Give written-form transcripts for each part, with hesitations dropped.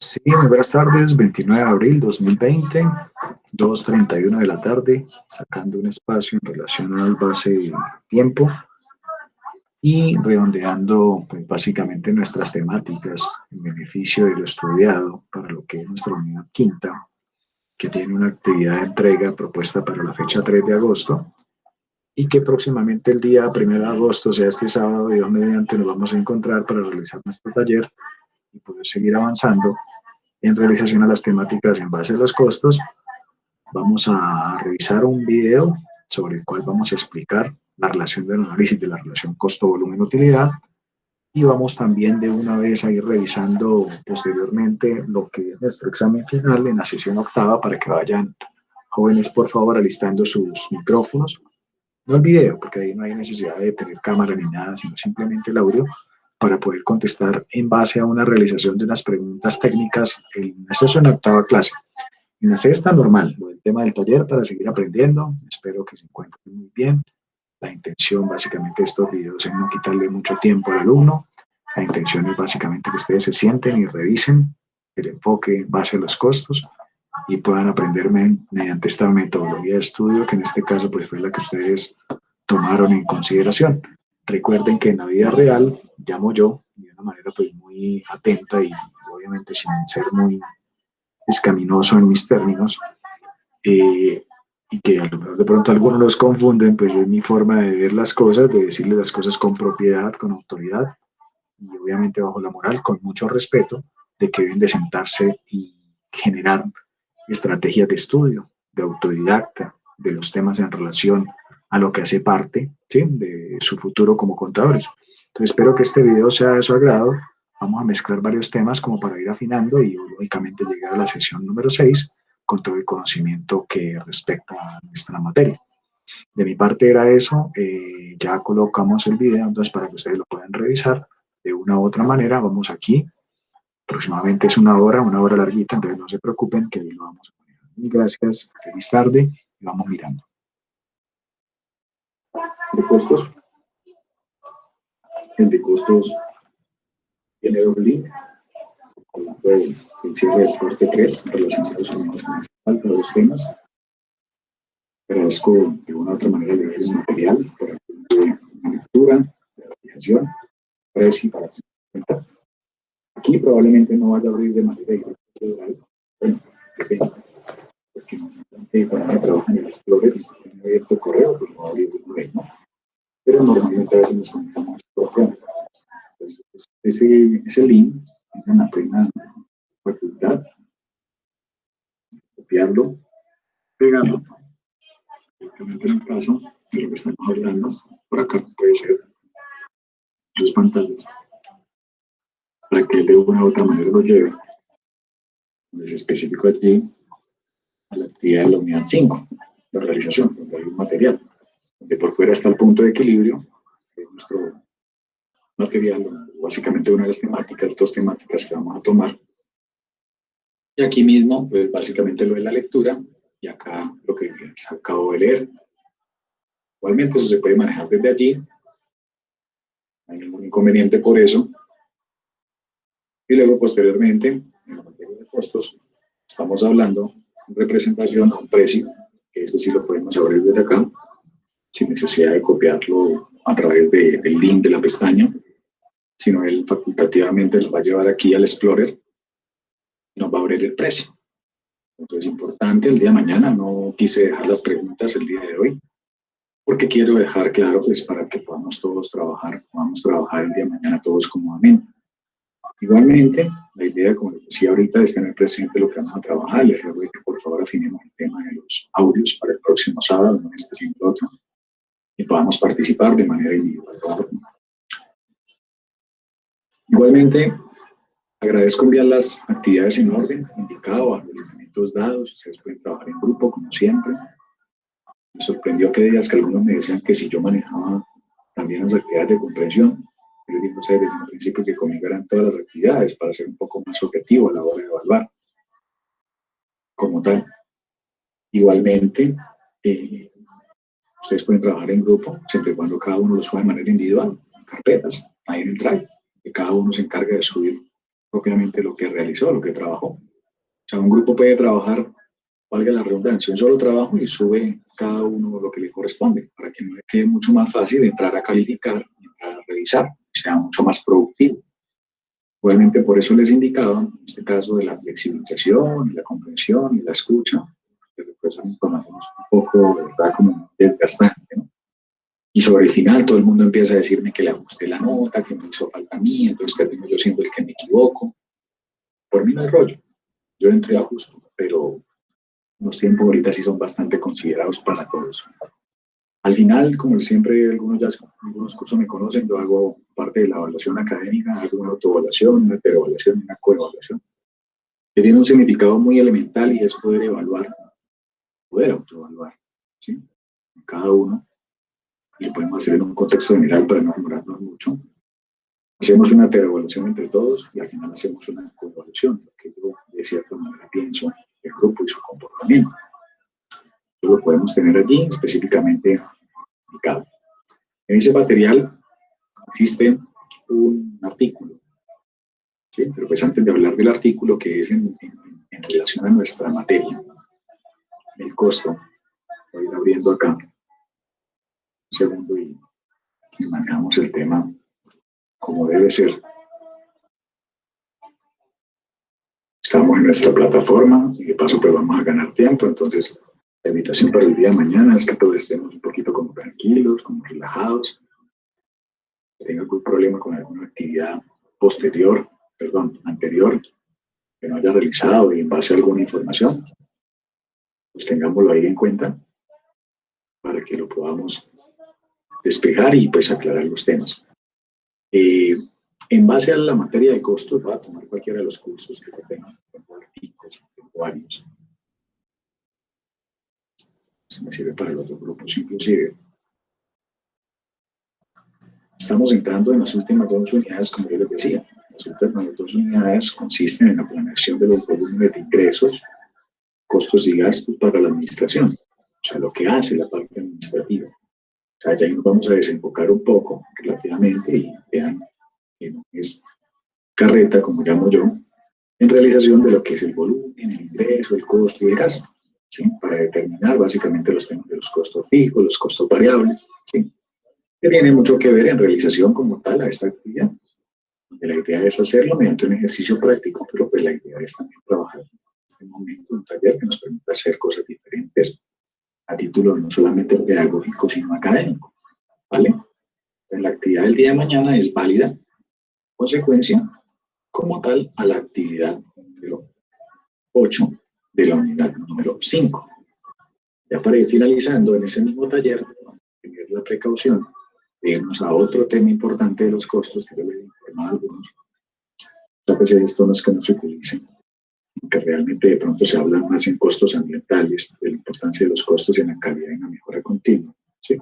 Sí, muy buenas tardes, 29 de abril 2020, 2:31 de la tarde, sacando un espacio en relación al base de tiempo y redondeando pues, básicamente nuestras temáticas en beneficio de lo estudiado para lo que es nuestra unidad quinta, que tiene una actividad de entrega propuesta para la fecha 3 de agosto y que próximamente el día 1 de agosto, o sea, este sábado, Dios mediante, nos vamos a encontrar para realizar nuestro taller y poder seguir avanzando en realización a las temáticas en base a los costos. Vamos a revisar un video sobre el cual vamos a explicar la relación del análisis de la relación costo-volumen-utilidad y vamos también de una vez a ir revisando posteriormente lo que es nuestro examen final en la sesión octava para que vayan jóvenes por favor alistando sus micrófonos, no el video porque ahí no hay necesidad de tener cámara ni nada, sino simplemente el audio para poder contestar en base a una realización de unas preguntas técnicas en la sesión octava clase. En la sexta, normal, el tema del taller para seguir aprendiendo. Espero que se encuentren muy bien. La intención básicamente de estos videos es no quitarle mucho tiempo al alumno. La intención es básicamente que ustedes se sienten y revisen el enfoque en base a los costos y puedan aprender mediante esta metodología de estudio que en este caso pues fue la que ustedes tomaron en consideración. Recuerden que en la vida real llamo yo de una manera pues muy atenta y obviamente sin ser muy escaminoso en mis términos, y que a lo mejor de pronto algunos los confunden, pues es mi forma de ver las cosas, de decirles las cosas con propiedad, con autoridad y obviamente bajo la moral, con mucho respeto, de que deben de sentarse y generar estrategias de estudio, de autodidacta, de los temas en relación a lo que hace parte, ¿sí?, de su futuro como contadores. Entonces espero que este video sea de su agrado. Vamos a mezclar varios temas como para ir afinando y lógicamente llegar a la sesión número 6 con todo el conocimiento que respecta a nuestra materia. De mi parte era eso, ya colocamos el video entonces para que ustedes lo puedan revisar de una u otra manera. Vamos aquí, aproximadamente es una hora larguita, entonces no se preocupen que ahí lo vamos a poner. Gracias, feliz tarde y vamos mirando. De costos, el de costos tiene doble línea, hablando del cierre del parte 3 relacionados con más falta de los temas. Agradezco de una u otra manera el material para una lectura, de realización, para presentar. Aquí probablemente no vaya a abrir de manera individual, bueno, porque cuando uno trabaja en el Explorer y se tiene abierto el correo, pues no va a abrir el correo, ¿no? Pero normalmente a veces nos conectamos por correo. Entonces, ese link es una plena facultad, copiarlo, pegarlo. En el caso de lo que estamos hablando, por acá puede ser dos pantallas, para que de una u otra manera lo lleve, les especifico allí, a la actividad de la unidad 5 de realización, donde hay un material, donde por fuera está el punto de equilibrio, que es nuestro material, básicamente una de las temáticas, dos temáticas que vamos a tomar. Y aquí mismo, pues básicamente lo de la lectura, y acá lo que les acabo de leer. Igualmente eso se puede manejar desde allí, no hay ningún inconveniente por eso. Y luego posteriormente, en la materia de costos, estamos hablando de representación a un precio, que este sí lo podemos abrir desde acá, sin necesidad de copiarlo a través del link de la pestaña, sino él facultativamente nos va a llevar aquí al Explorer y nos va a abrir el precio. Entonces es importante el día de mañana, no quise dejar las preguntas el día de hoy, porque quiero dejar claro pues para que podamos todos trabajar, el día de mañana todos cómodamente. Igualmente, la idea, como les decía ahorita, es tener presente lo que vamos a trabajar. Les ruego que por favor afinemos el tema de los audios para el próximo sábado, no este sino otro, y podamos participar de manera individual. Igualmente, agradezco enviar las actividades en orden, indicado, a los lineamientos dados. Ustedes pueden trabajar en grupo, como siempre. Me sorprendió que días que algunos me decían que si yo manejaba también las actividades de comprensión. Yo les dije a ustedes desde un principio que conmigo eran todas las actividades para ser un poco más objetivo a la hora de evaluar. Como tal, igualmente, ustedes pueden trabajar en grupo, siempre y cuando cada uno lo suba de manera individual, en carpetas, ahí en el Drive, que cada uno se encargue de subir propiamente lo que realizó, lo que trabajó. O sea, un grupo puede trabajar, valga la redundancia, un solo trabajo y sube cada uno lo que le corresponde, para que no le quede mucho más fácil entrar a calificar, entrar a revisar, sea mucho más productivo. Obviamente por eso les indicaba, en este caso, de la flexibilización, la comprensión y la escucha, que después son informaciones un poco, de verdad, como desgastante, ¿no? Y sobre el final todo el mundo empieza a decirme que le ajusté la nota, que me hizo falta a mí, entonces termino yo siendo el que me equivoco. Por mí no hay rollo, yo entré a justo, pero los tiempos ahorita sí son bastante considerados para todos. Al final, como siempre, algunos cursos me conocen, yo hago parte de la evaluación académica, hago una autoevaluación, una heteroevaluación y una coevaluación, que tiene un significado muy elemental y es poder evaluar, poder autoevaluar, ¿sí? Cada uno, y lo podemos hacer en un contexto general para no demorarnos mucho. Hacemos una heteroevaluación entre todos y al final hacemos una coevaluación, porque yo de cierta manera pienso el grupo y su comportamiento. Eso lo podemos tener allí específicamente indicado. En ese material existe un artículo, ¿sí? Pero pues antes de hablar del artículo, que es en relación a nuestra materia, el costo, voy a ir abriendo acá un segundo y manejamos el tema como debe ser. Estamos en nuestra plataforma y de paso pues vamos a ganar tiempo, entonces la invitación para el día de mañana es que todos estemos un poquito como tranquilos, como relajados. Si tenga algún problema con alguna actividad anterior, que no haya realizado y en base a alguna información, pues tengámoslo ahí en cuenta para que lo podamos despejar y pues aclarar los temas. En base a la materia de costos, va a tomar cualquiera de los cursos que tengan, tengo artículos, tengo varios. Se me sirve para los otros grupos inclusive. Estamos entrando en las últimas dos unidades, como yo les decía. Las últimas dos unidades consisten en la planeación de los volúmenes de ingresos, costos y gastos para la administración. O sea, lo que hace la parte administrativa. O sea, ya nos vamos a desenfocar un poco relativamente y vean que no es carreta, como llamo yo, en realización de lo que es el volumen, el ingreso, el costo y el gasto, ¿sí? Para determinar básicamente los temas de los costos fijos, los costos variables, ¿sí? Que tiene mucho que ver en realización como tal a esta actividad. La idea es hacerlo mediante un ejercicio práctico, pero pues la idea es también trabajar en este momento un taller que nos permita hacer cosas diferentes a título no solamente pedagógico, sino académico, ¿vale? Pues la actividad del día de mañana es válida, consecuencia como tal a la actividad número 8 de la unidad número 5. Ya para ir finalizando en ese mismo taller, tener la precaución de irnos a otro tema importante de los costos que yo les he informado a algunos. A veces esto no es que no se utilicen, que realmente de pronto se habla más en costos ambientales, de la importancia de los costos y en la calidad y en la mejora continua, ¿sí?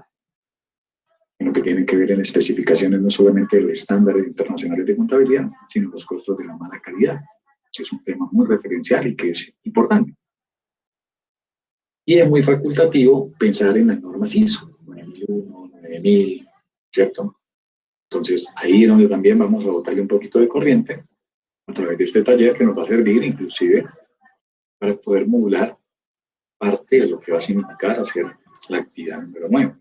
En lo que tiene que ver en especificaciones no solamente de los estándares internacionales de contabilidad, sino los costos de la mala calidad, que es un tema muy referencial y que es importante. Y es muy facultativo pensar en las normas ISO, 9001, 9000, ¿cierto? Entonces, ahí es donde también vamos a botarle un poquito de corriente a través de este taller que nos va a servir inclusive para poder modular parte de lo que va a significar hacer la actividad número 9.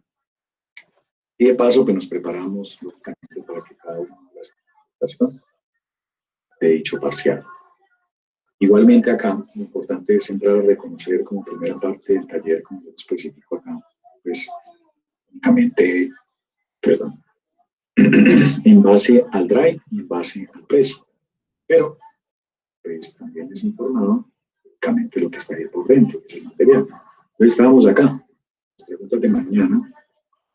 Y de paso, pues nos preparamos lógicamente para que cada uno de las presentaciones de dicho parcial. Igualmente acá, lo importante es entrar a reconocer como primera parte del taller, como lo especifico acá, pues únicamente, perdón, en base al drive y en base al precio. Pero, pues también es informado únicamente lo que está ahí por dentro, que es el material. Entonces estábamos acá. Las preguntas de mañana,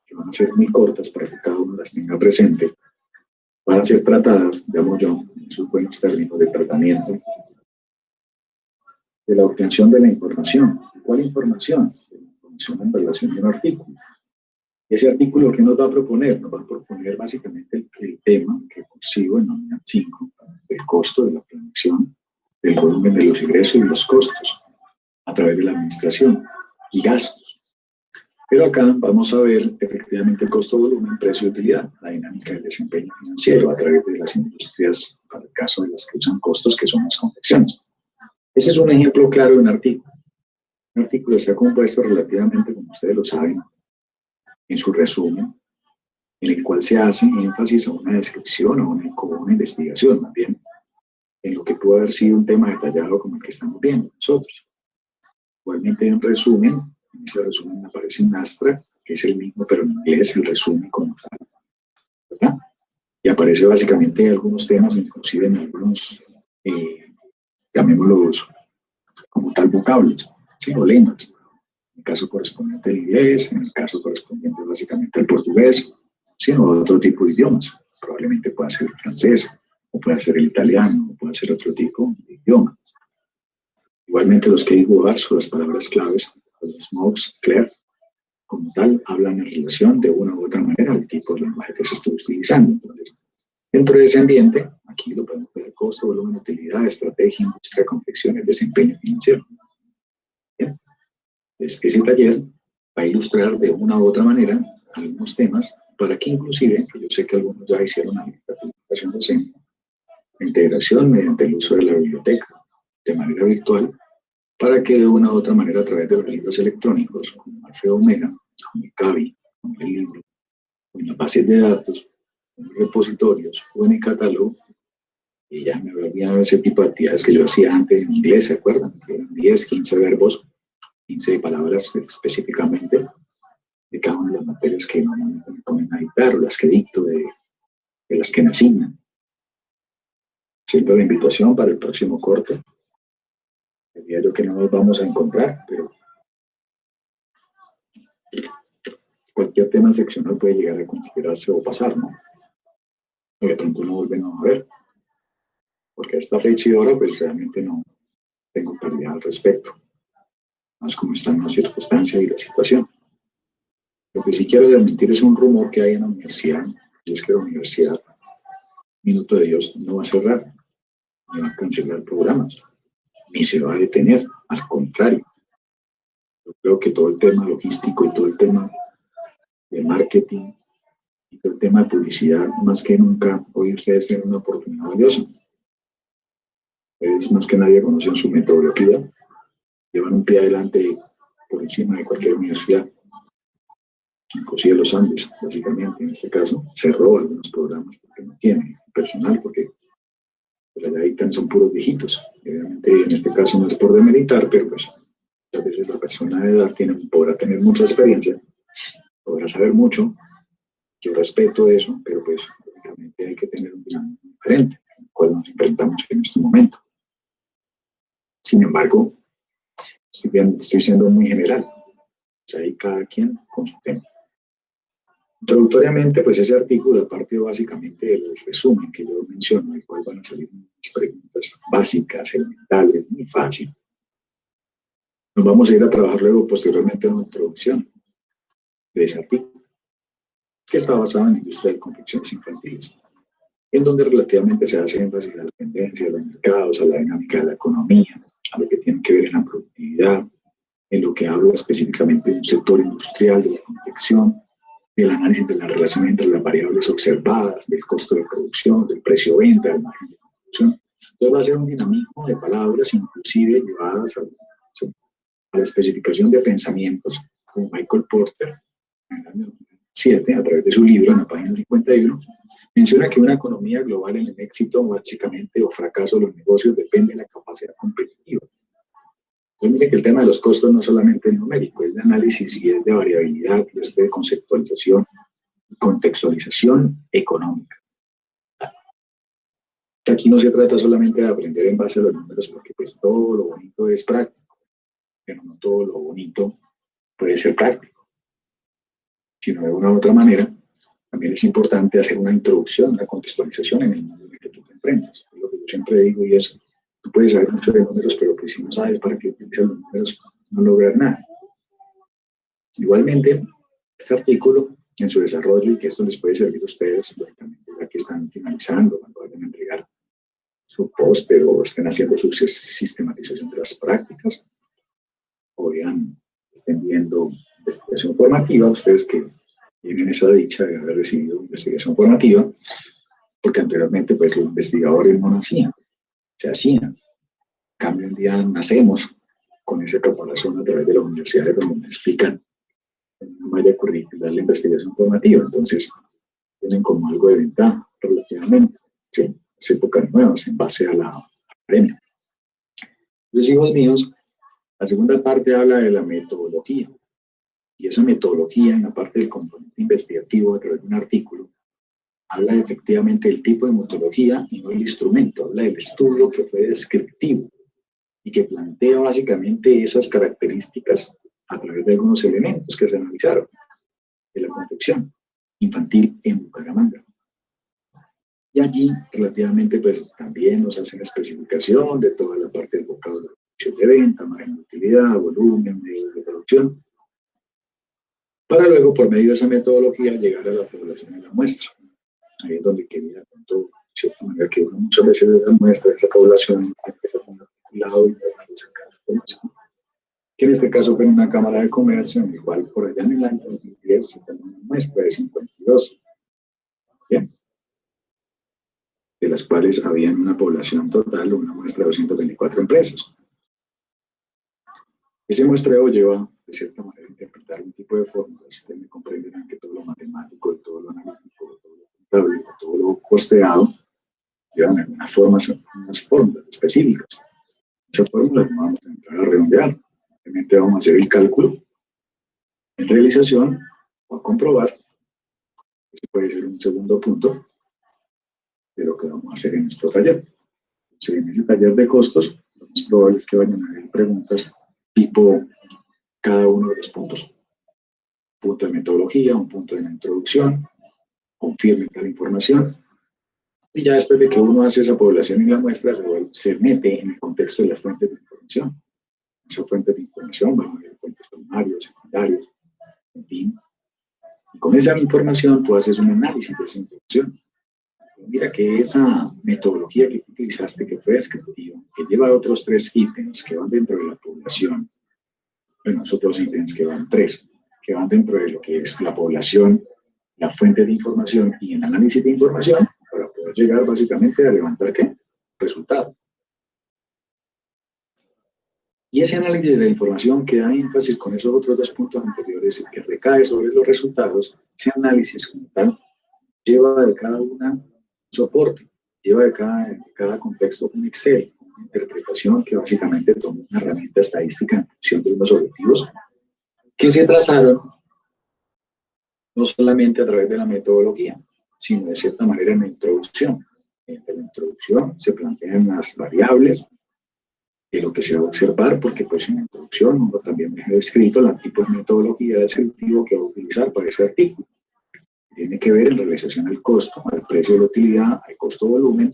que van a ser muy cortas para que cada uno las tenga presente, van a ser tratadas, digamos yo, en sus buenos términos de tratamiento, de la obtención de la información. ¿Cuál información? La información en relación a un artículo. Ese artículo, ¿qué nos va a proponer? Nos va a proponer básicamente el tema que consigo en la unidad 5, el costo de la planeación, el volumen de los ingresos y los costos a través de la administración y gastos. Pero acá vamos a ver efectivamente el costo, volumen, precio y utilidad, la dinámica del desempeño financiero a través de las industrias, para el caso de las que usan costos, que son las confecciones. Ese es un ejemplo claro de un artículo. Un artículo está compuesto relativamente, como ustedes lo saben, en su resumen, en el cual se hace énfasis a una descripción o una investigación, más bien, en lo que pudo haber sido un tema detallado como el que estamos viendo nosotros. Igualmente hay un resumen, en ese resumen aparece un astra, que es el mismo, pero en inglés, el resumen como tal, ¿verdad? Y aparece básicamente algunos temas, inclusive en algunos, llamémoslos como tal vocablos, ¿sí? O lenguas. En el caso correspondiente al inglés, en el caso correspondiente básicamente al portugués, ¿sí? O otro tipo de idiomas. Probablemente pueda ser el francés, o puede ser el italiano, o puede ser otro tipo de idioma. Igualmente los keywords o las palabras claves, los smokes, clear, como tal, hablan en relación de una u otra manera al tipo de lenguaje que se está utilizando. Entonces, dentro de ese ambiente, aquí lo podemos ver: costo, volumen, utilidad, estrategia, industria, confecciones, desempeño financiero. ¿Bien? Entonces, ese taller va a ilustrar de una u otra manera algunos temas para que inclusive, que yo sé que algunos ya hicieron la publicación docente, la integración mediante el uso de la biblioteca de manera virtual, para que de una u otra manera a través de los libros electrónicos, como Alfeo Omega, como el CABI, como el libro, o en las bases de datos, en los repositorios o en el catálogo, y ya me había olvidado ese tipo de actividades que yo hacía antes en inglés, ¿se acuerdan? Que eran 10, 15 verbos, 15 palabras específicamente de cada una de las materias que normalmente me ponen a dictar, o las que dicto, de las que me asignan. Siento la invitación para el próximo corte. Diría yo que no nos vamos a encontrar, pero cualquier tema seccional puede llegar a considerarse o pasar, ¿no? O de pronto no volvemos a ver, porque a esta fecha y hora pues realmente no tengo claridad al respecto, más como están las circunstancias y la situación. Lo que sí quiero desmentir es un rumor que hay en la universidad, y es que la universidad, Minuto de Dios, no va a cerrar, ni va a cancelar programas, ni se va a detener, al contrario. Yo creo que todo el tema logístico y todo el tema de marketing y todo el tema de publicidad, más que nunca, hoy ustedes tienen una oportunidad valiosa. Ustedes más que nadie conocen su metodología, llevan un pie adelante por encima de cualquier universidad, inclusive los Andes, básicamente, en este caso, cerró algunos programas porque no tiene personal, porque pues, allá dictan son puros viejitos. Obviamente, en este caso no es por demeritar, pero pues muchas veces la persona de edad podrá tener mucha experiencia, podrá saber mucho. Yo respeto eso, pero pues lógicamente hay que tener un plan diferente, al cual nos enfrentamos en este momento. Sin embargo, estoy siendo muy general, o sea, hay cada quien con su tema. Introductoriamente, pues ese artículo parte básicamente del resumen que yo menciono, del cual van a salir unas preguntas básicas, elementales, muy fáciles. Nos vamos a ir a trabajar luego posteriormente en una introducción de ese artículo, que está basado en la industria de confecciones infantiles, en donde relativamente se hace énfasis a la tendencia, a los mercados, a la dinámica de la economía, a lo que tiene que ver en la productividad, en lo que habla específicamente de un sector industrial, de la confección, del análisis de las relaciones entre las variables observadas, del costo de producción, del precio de venta, del margen de producción. Entonces va a ser un dinamismo de palabras, inclusive llevadas a la especificación de pensamientos, como Michael Porter, en el año 2007, a través de su libro, en la página 51, menciona que una economía global en el éxito básicamente o fracaso de los negocios depende de la capacidad competitiva. Entonces, mire que el tema de los costos no solamente es numérico, es de análisis y es de variabilidad, es de conceptualización y contextualización económica. Aquí no se trata solamente de aprender en base a los números, porque pues todo lo bonito es práctico, pero no todo lo bonito puede ser práctico, sino de una u otra manera. También es importante hacer una introducción, una contextualización en el mundo en el que tú te enfrentas. Es lo que yo siempre digo, y es: tú puedes saber mucho de números, pero pues si no sabes para qué utilizas los números, no logras nada. Igualmente, este artículo, en su desarrollo, y que esto les puede servir a ustedes, ya que están finalizando, cuando vayan a entregar su póster o estén haciendo su sistematización de las prácticas, o vean, estén viendo investigación formativa, ustedes que tienen esa dicha de haber recibido investigación formativa, porque anteriormente pues los investigadores no nacían, se hacían. En cambio, un día nacemos con esa preparación a través de las universidades donde nos explican una malla curricular la investigación formativa, entonces tienen como algo de ventaja relativamente, ¿sí? Es épocas nuevas en base a la pandemia. Los hijos míos, la segunda parte habla de la metodología, y esa metodología en la parte del componente investigativo a través de un artículo habla efectivamente del tipo de metodología y no del instrumento, habla del estudio que fue descriptivo y que plantea básicamente esas características a través de algunos elementos que se analizaron de la confección infantil en Bucaramanga. Y allí, relativamente, pues también nos hacen especificación de toda la parte del vocabulario de venta, margen de utilidad, volumen, medios de producción, para luego, por medio de esa metodología, llegar a la población de la muestra. Ahí es donde quería, de cierta manera, que uno muchas veces de la muestra de esa población empieza a poner un lado y tratar de sacar información. Que en este caso fue en una cámara de comercio, en el cual por allá en el año 2010 se tomó una muestra de 52. Bien, de las cuales había en una población total una muestra de 224 empresas. Ese muestreo lleva, de cierta manera, a interpretar un tipo de fórmulas. Ustedes me comprenderán que todo lo matemático, todo lo analítico, todo lo contable, todo lo costeado, llevan algunas formas, unas fórmulas específicas. Esas fórmulas no vamos a entrar a redondear. Simplemente vamos a hacer el cálculo en realización o a comprobar. Eso puede ser un segundo punto de lo que vamos a hacer en nuestro taller. Entonces, en ese taller de costos, lo más probable es que vayan a haber preguntas tipo cada uno de los puntos. Punto de metodología, un punto de la introducción, confirme tal información. Y ya después de que uno hace esa población y la muestra, se mete en el contexto de las fuentes de información. Esas fuentes de información van a haber fuentes primarios, secundarios, en fin. Y con esa información tú haces un análisis de esa información. Mira que esa metodología que utilizaste, que fue descriptiva, que lleva otros 3 ítems que van dentro de la población, bueno, esos 2 ítems que van 3, que van dentro de lo que es la población, la fuente de información y el análisis de información, para poder llegar básicamente a levantar ¿qué? Resultado. Y ese análisis de la información que da énfasis con esos otros 2 puntos anteriores que recae sobre los resultados, ese análisis como tal lleva de cada una un soporte, lleva de cada contexto un Excel, una interpretación que básicamente toma una herramienta estadística en función de unos objetivos que se trazaron no solamente a través de la metodología, sino de cierta manera en la introducción. En la introducción se plantean las variables de lo que se va a observar, porque pues en la introducción uno también deja descrito el tipo de metodología descriptivo que va a utilizar para ese artículo. Tiene que ver en relación al costo, al precio de la utilidad, al costo-volumen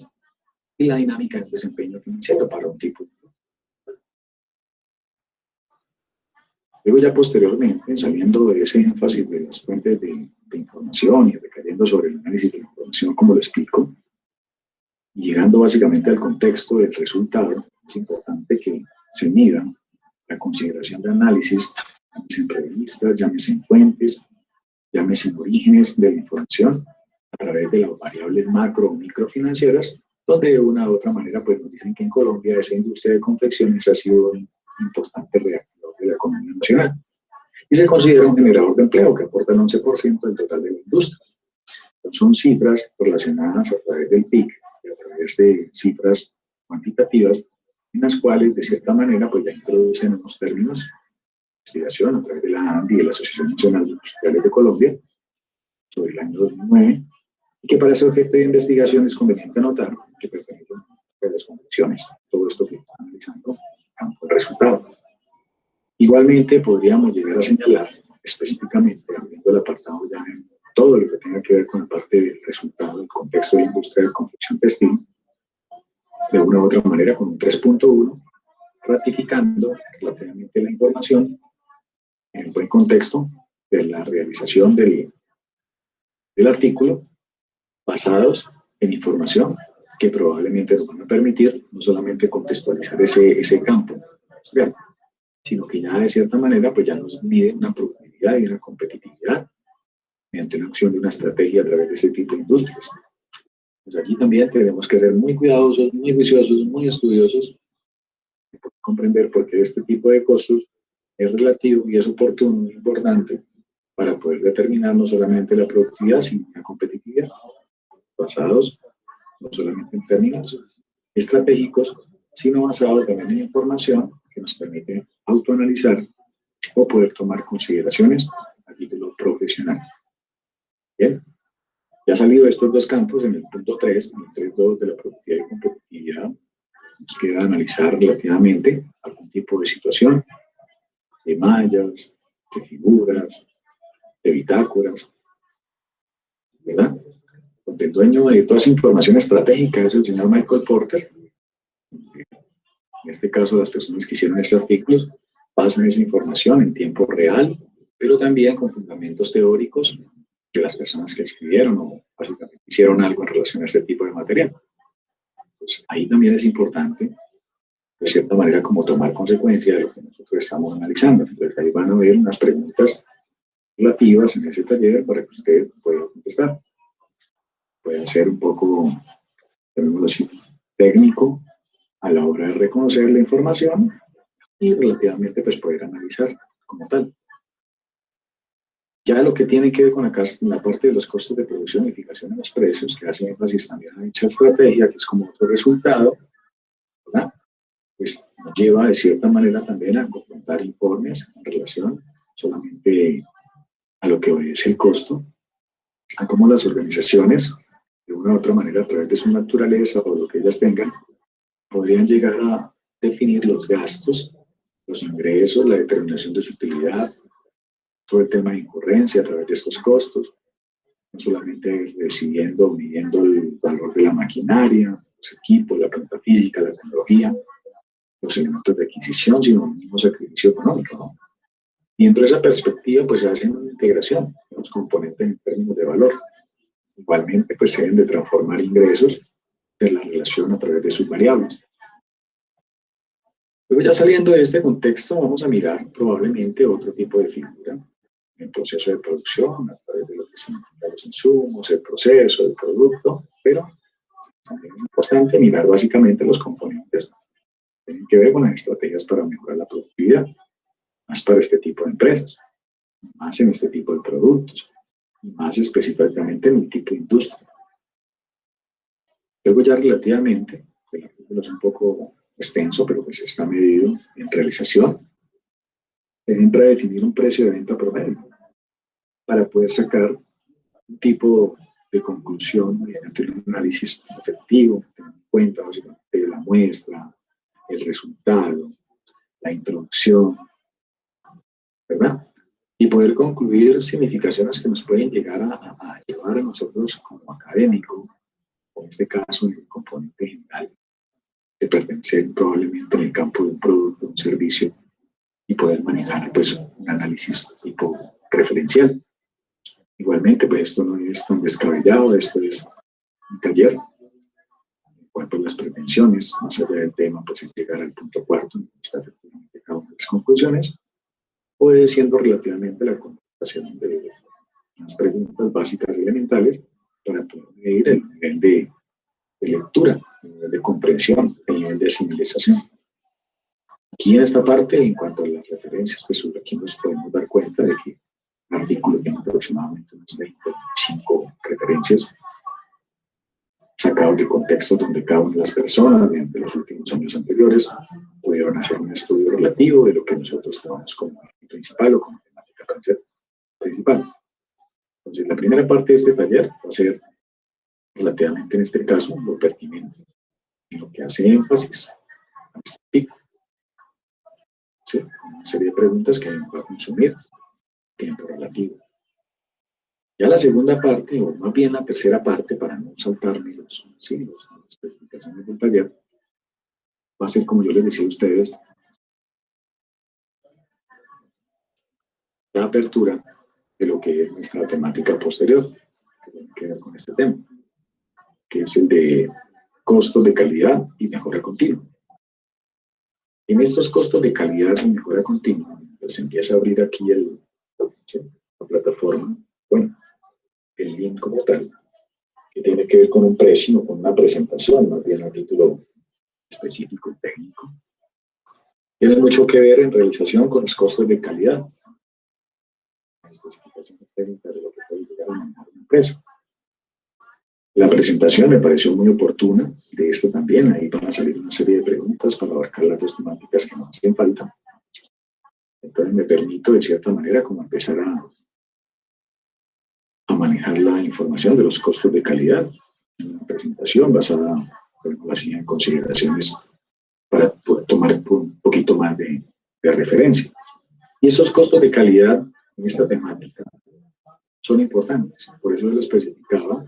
y la dinámica del desempeño financiero para un tipo de producto. Luego ya posteriormente, saliendo de ese énfasis de las fuentes de información y recayendo sobre el análisis de la información, como lo explico, y llegando básicamente al contexto del resultado, es importante que se mida la consideración de análisis, llámese en revistas, llámese en fuentes, llámese en orígenes de la información, a través de las variables macro o microfinancieras, donde de una u otra manera pues nos dicen que en Colombia esa industria de confecciones ha sido un importante reactor de la economía nacional y se considera un generador de empleo que aporta el 11% del total de la industria. Entonces, son cifras relacionadas a través del PIB y a través de cifras cuantitativas en las cuales de cierta manera pues ya introducen unos términos de investigación a través de la ANDI y de la Asociación Nacional de Industriales de Colombia sobre el año 2009 y que para ese objeto de investigación es conveniente anotar que pertenecen a las convenciones, todo esto que está analizando en campo de resultado. Igualmente podríamos llegar a señalar específicamente, abriendo el apartado ya en todo lo que tenga que ver con la parte del resultado del contexto de la industria de confección textil, de una u otra manera con un 3.1, ratificando relativamente la información en el buen contexto de la realización del artículo, basados en información que probablemente nos van a permitir no solamente contextualizar ese campo, ¿sí? Sino que ya de cierta manera pues ya nos mide una productividad y una competitividad mediante una acción de una estrategia a través de ese tipo de industrias. Pues aquí también tenemos que ser muy cuidadosos, muy juiciosos, muy estudiosos, y comprender por qué este tipo de costos es relativo y es oportuno, es importante, para poder determinar no solamente la productividad, sino la competitividad, basados no solamente en términos estratégicos, sino basados también en información que nos permite autoanalizar o poder tomar consideraciones a título profesional. Bien, ya salido de estos dos campos, en el punto 3, en el 3.2 de la productividad y competitividad, nos queda analizar relativamente algún tipo de situación, de mallas, de figuras, de bitácoras, ¿verdad? Donde el dueño de toda esa información estratégica es el señor Michael Porter. En este caso, las personas que hicieron este artículo pasan esa información en tiempo real, pero también con fundamentos teóricos de las personas que escribieron o básicamente hicieron algo en relación a este tipo de material. Pues ahí también es importante, de cierta manera, como tomar consecuencia de lo que nosotros estamos analizando. Entonces ahí van a haber unas preguntas relativas en ese taller para que usted pueda contestar. Puede ser un poco, llamémoslo así, técnico a la hora de reconocer la información y relativamente pues poder analizar como tal. Ya lo que tiene que ver con la parte de los costos de producción y fijación de los precios, que hace énfasis también a dicha estrategia, que es como otro resultado, ¿verdad? Pues nos lleva de cierta manera también a confrontar informes en relación solamente a lo que obedece el costo, a cómo las organizaciones, de una u otra manera, a través de su naturaleza o lo que ellas tengan, podrían llegar a definir los gastos, los ingresos, la determinación de su utilidad, todo el tema de incurrencia a través de estos costos, no solamente recibiendo o midiendo el valor de la maquinaria, los equipos, la planta física, la tecnología, los elementos de adquisición, sino el mismo sacrificio económico, ¿no? Y dentro de esa perspectiva, pues se hace una integración de los componentes en términos de valor. Igualmente, pues se deben de transformar ingresos de la relación a través de sus variables. Luego, ya saliendo de este contexto, vamos a mirar probablemente otro tipo de figura en el proceso de producción, a través de lo que significan los insumos, el proceso, el producto, pero también es importante mirar básicamente los componentes que tienen que ver con las estrategias para mejorar la productividad, más para este tipo de empresas, más en este tipo de productos, y más específicamente en el tipo de industria. Luego ya relativamente, el artículo es un poco extenso, pero pues está medido en realización, entra a definir un precio de venta promedio para poder sacar un tipo de conclusión mediante un análisis efectivo, teniendo en cuenta básicamente la muestra, el resultado, la introducción, ¿verdad? Y poder concluir significaciones que nos pueden llegar a llevar a nosotros como académicos, o en este caso en el componente general, de pertenecer probablemente en el campo de un producto, un servicio, y poder manejar pues un análisis tipo referencial. Igualmente, pues esto no es tan descabellado, esto es un taller en cuanto a las prevenciones, más allá del tema, pues es llegar al punto cuarto, donde está efectivamente cada una de las conclusiones, obedeciendo relativamente la contestación de las preguntas básicas y elementales para poder medir el nivel de lectura, el nivel de comprensión, el nivel de asimilización. Aquí en esta parte, en cuanto a las referencias, pues sobre aquí nos podemos dar cuenta de que el artículo tiene aproximadamente unas 20, 25 referencias sacados de contextos donde cada una de las personas, durante los últimos años anteriores, pudieron hacer un estudio relativo de lo que nosotros tomamos como principal o como temática principal. Entonces, la primera parte de este taller va a ser relativamente, en este caso, lo pertinente, en lo que hace énfasis a nuestro TIC. ¿Sí? Una serie de preguntas que va a consumir tiempo relativo. Ya la segunda parte, o más bien la tercera parte, para no saltarme las especificaciones del taller, va a ser, como yo les decía a ustedes, la apertura de lo que es nuestra temática posterior, que tiene que ver con este tema, que es el de costos de calidad y mejora continua. En estos costos de calidad y mejora continua, pues empieza a abrir aquí la plataforma, bueno, el link como tal, que tiene que ver con un precio, con una presentación, más bien a título específico, técnico. Tiene mucho que ver en realización con los costos de calidad, las especificaciones técnicas de lo que puede llegar a manejar una empresa. La presentación me pareció muy oportuna, de esto también, ahí van a salir una serie de preguntas para abarcar las dos temáticas que nos hacen falta. Entonces me permito, de cierta manera, como empezar a manejar la información de los costos de calidad en una presentación basada, bueno, así en consideraciones para poder tomar un poquito más de referencia. Y esos costos de calidad en esta temática son importantes, por eso lo especificaba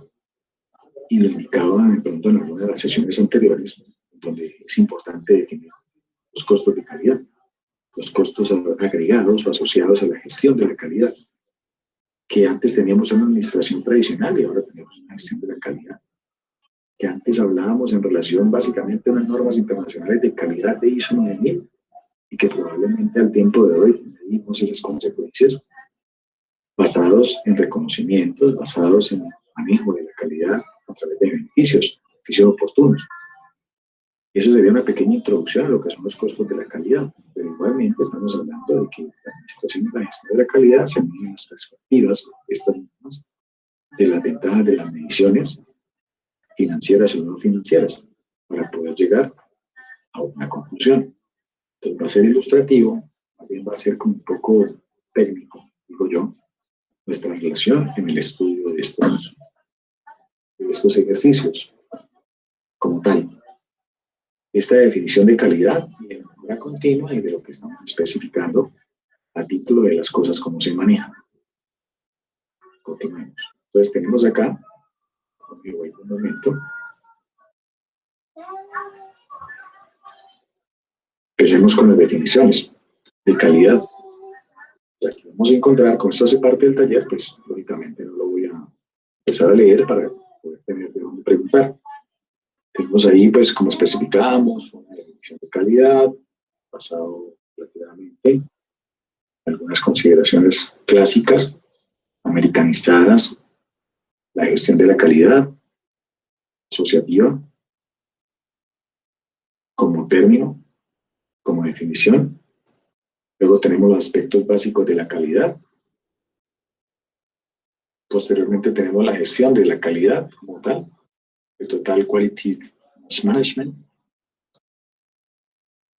y lo indicaba de pronto en alguna de las sesiones anteriores, donde es importante definir los costos de calidad, los costos agregados o asociados a la gestión de la calidad, que antes teníamos una administración tradicional y ahora tenemos una gestión de la calidad, que antes hablábamos en relación básicamente a unas normas internacionales de calidad de ISO 9000 y que probablemente al tiempo de hoy medimos esas consecuencias basados en reconocimientos, basados en el manejo de la calidad a través de beneficios oportunos. Eso sería una pequeña introducción a lo que son los costos de la calidad, pero igualmente estamos hablando de que la administración y la gestión de la calidad se miden las perspectivas, estas mismas, de las ventajas de las mediciones financieras y no financieras, para poder llegar a una conclusión. Entonces va a ser ilustrativo, también va a ser como un poco técnico, digo yo, nuestra relación en el estudio de estos ejercicios como tal. Esta definición de calidad y de mejora continua y de lo que estamos especificando a título de las cosas como se manejan. Continuemos. Entonces tenemos acá, me voy un momento. Empecemos con las definiciones de calidad. Aquí vamos a encontrar, con esto hace parte del taller, pues lógicamente no lo voy a empezar a leer para poder tener de dónde preguntar. Tenemos ahí, pues, como especificamos, una definición de calidad, basado relativamente en algunas consideraciones clásicas, americanizadas, la gestión de la calidad, asociativa, como término, como definición. Luego tenemos los aspectos básicos de la calidad. Posteriormente tenemos la gestión de la calidad como tal, el Total Quality Management,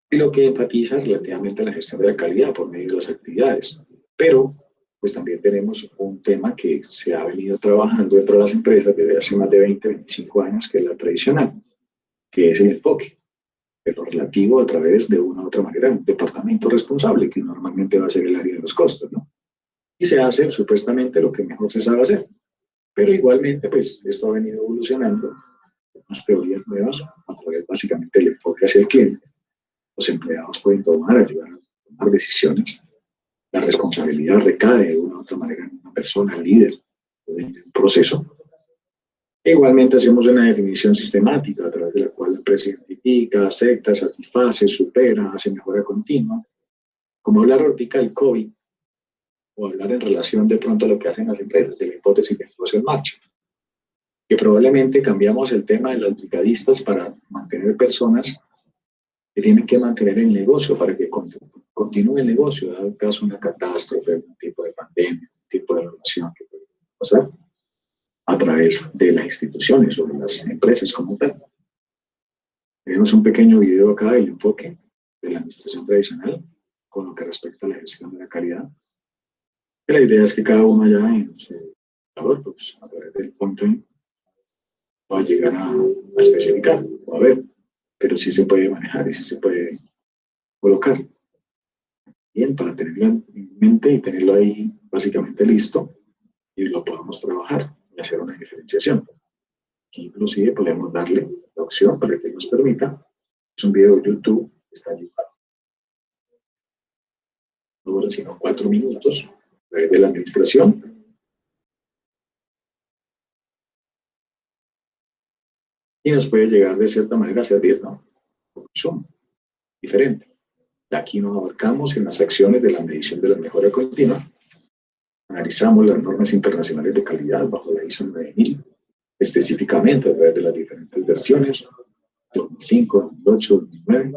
y lo que enfatiza relativamente a la gestión de la calidad por medio de las actividades. Pero, pues también tenemos un tema que se ha venido trabajando dentro de las empresas desde hace más de 20, 25 años, que es la tradicional, que es el enfoque, pero relativo a través de una u otra manera un departamento responsable, que normalmente va a ser el área de los costos, ¿no? Y se hace supuestamente lo que mejor se sabe hacer. Pero igualmente, pues, esto ha venido evolucionando, unas teorías nuevas, a través básicamente del enfoque hacia el cliente. Los empleados pueden ayudar a tomar decisiones. La responsabilidad recae de una u otra manera en una persona, líder, en un proceso. E igualmente hacemos una definición sistemática a través de la cual la empresa identifica, acepta, satisface, supera, hace mejora continua. Como hablar ahorita del COVID, o hablar en relación de pronto a lo que hacen las empresas, de la hipótesis de negocio en marcha. Que probablemente cambiamos el tema de los brigadistas para mantener personas que tienen que mantener el negocio para que continúe el negocio, dado el caso de una catástrofe, un tipo de pandemia, un tipo de relación que puede pasar a través de las instituciones o de las empresas como tal. Tenemos un pequeño video acá del enfoque de la administración tradicional con lo que respecta a la gestión de la calidad. Y la idea es que cada uno allá en su labor, pues, a través del punto va a llegar a especificar o a ver, pero sí se puede manejar y sí se puede colocar. Bien, para tenerlo en mente y tenerlo ahí básicamente listo y lo podamos trabajar y hacer una diferenciación. Aquí inclusive podemos darle la opción para que nos permita. Es un video de YouTube, está allí. No dura sino 4 minutos de la administración. Y nos puede llegar de cierta manera a servir, ¿no? Son diferente. Aquí nos abarcamos en las acciones de la medición de la mejora continua. Analizamos las normas internacionales de calidad bajo la ISO 9000. específicamente a través de las diferentes versiones, 2005, 2008, 2009,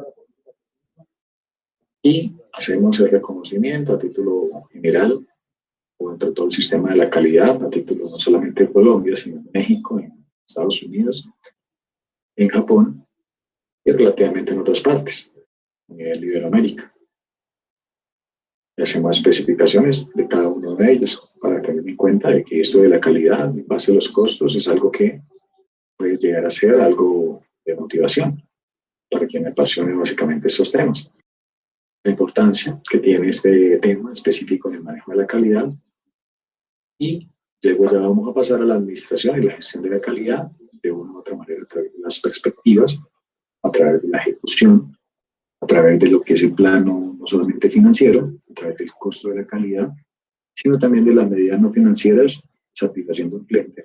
y hacemos el reconocimiento a título general o entre todo el sistema de la calidad, a título no solamente de Colombia, sino en México, en Estados Unidos, en Japón y relativamente en otras partes, a nivel de Iberoamérica. Y hacemos especificaciones de cada uno de ellos para tener en cuenta de que esto de la calidad en base a los costos es algo que puede llegar a ser algo de motivación para quien me apasione básicamente estos temas. La importancia que tiene este tema específico en el manejo de la calidad, y luego ya vamos a pasar a la administración y la gestión de la calidad de una u otra manera a través de las perspectivas, a través de la ejecución, a través de lo que es el plano no solamente financiero, a través del costo de la calidad, sino también de las medidas no financieras, satisfacción de un cliente.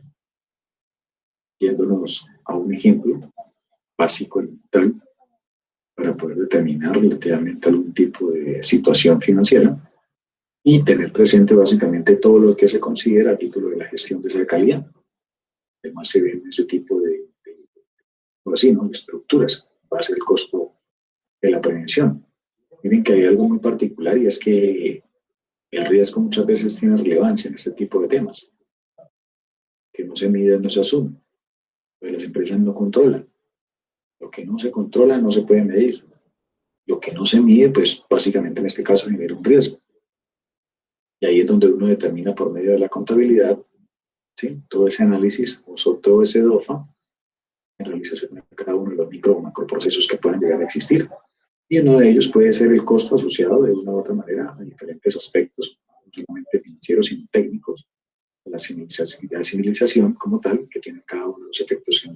Yéndonos a un ejemplo básico elemental para poder determinar relativamente algún tipo de situación financiera y tener presente básicamente todo lo que se considera a título de la gestión de esa calidad. Además se ven ese tipo de así, ¿no?, de estructuras, base del costo de la prevención. Miren que hay algo muy particular y es que el riesgo muchas veces tiene relevancia en este tipo de temas, que no se mide, no se asume, pues las empresas no controlan. Lo que no se controla no se puede medir. Lo que no se mide, pues básicamente en este caso genera un riesgo. Y ahí es donde uno determina por medio de la contabilidad, ¿sí?, todo ese análisis o todo ese DOFA en realización de cada uno de los micro o macroprocesos que puedan llegar a existir. Y uno de ellos puede ser el costo asociado de una u otra manera a diferentes aspectos, no solamente financieros, sino técnicos, la civilización como tal, que tiene cada uno de los efectos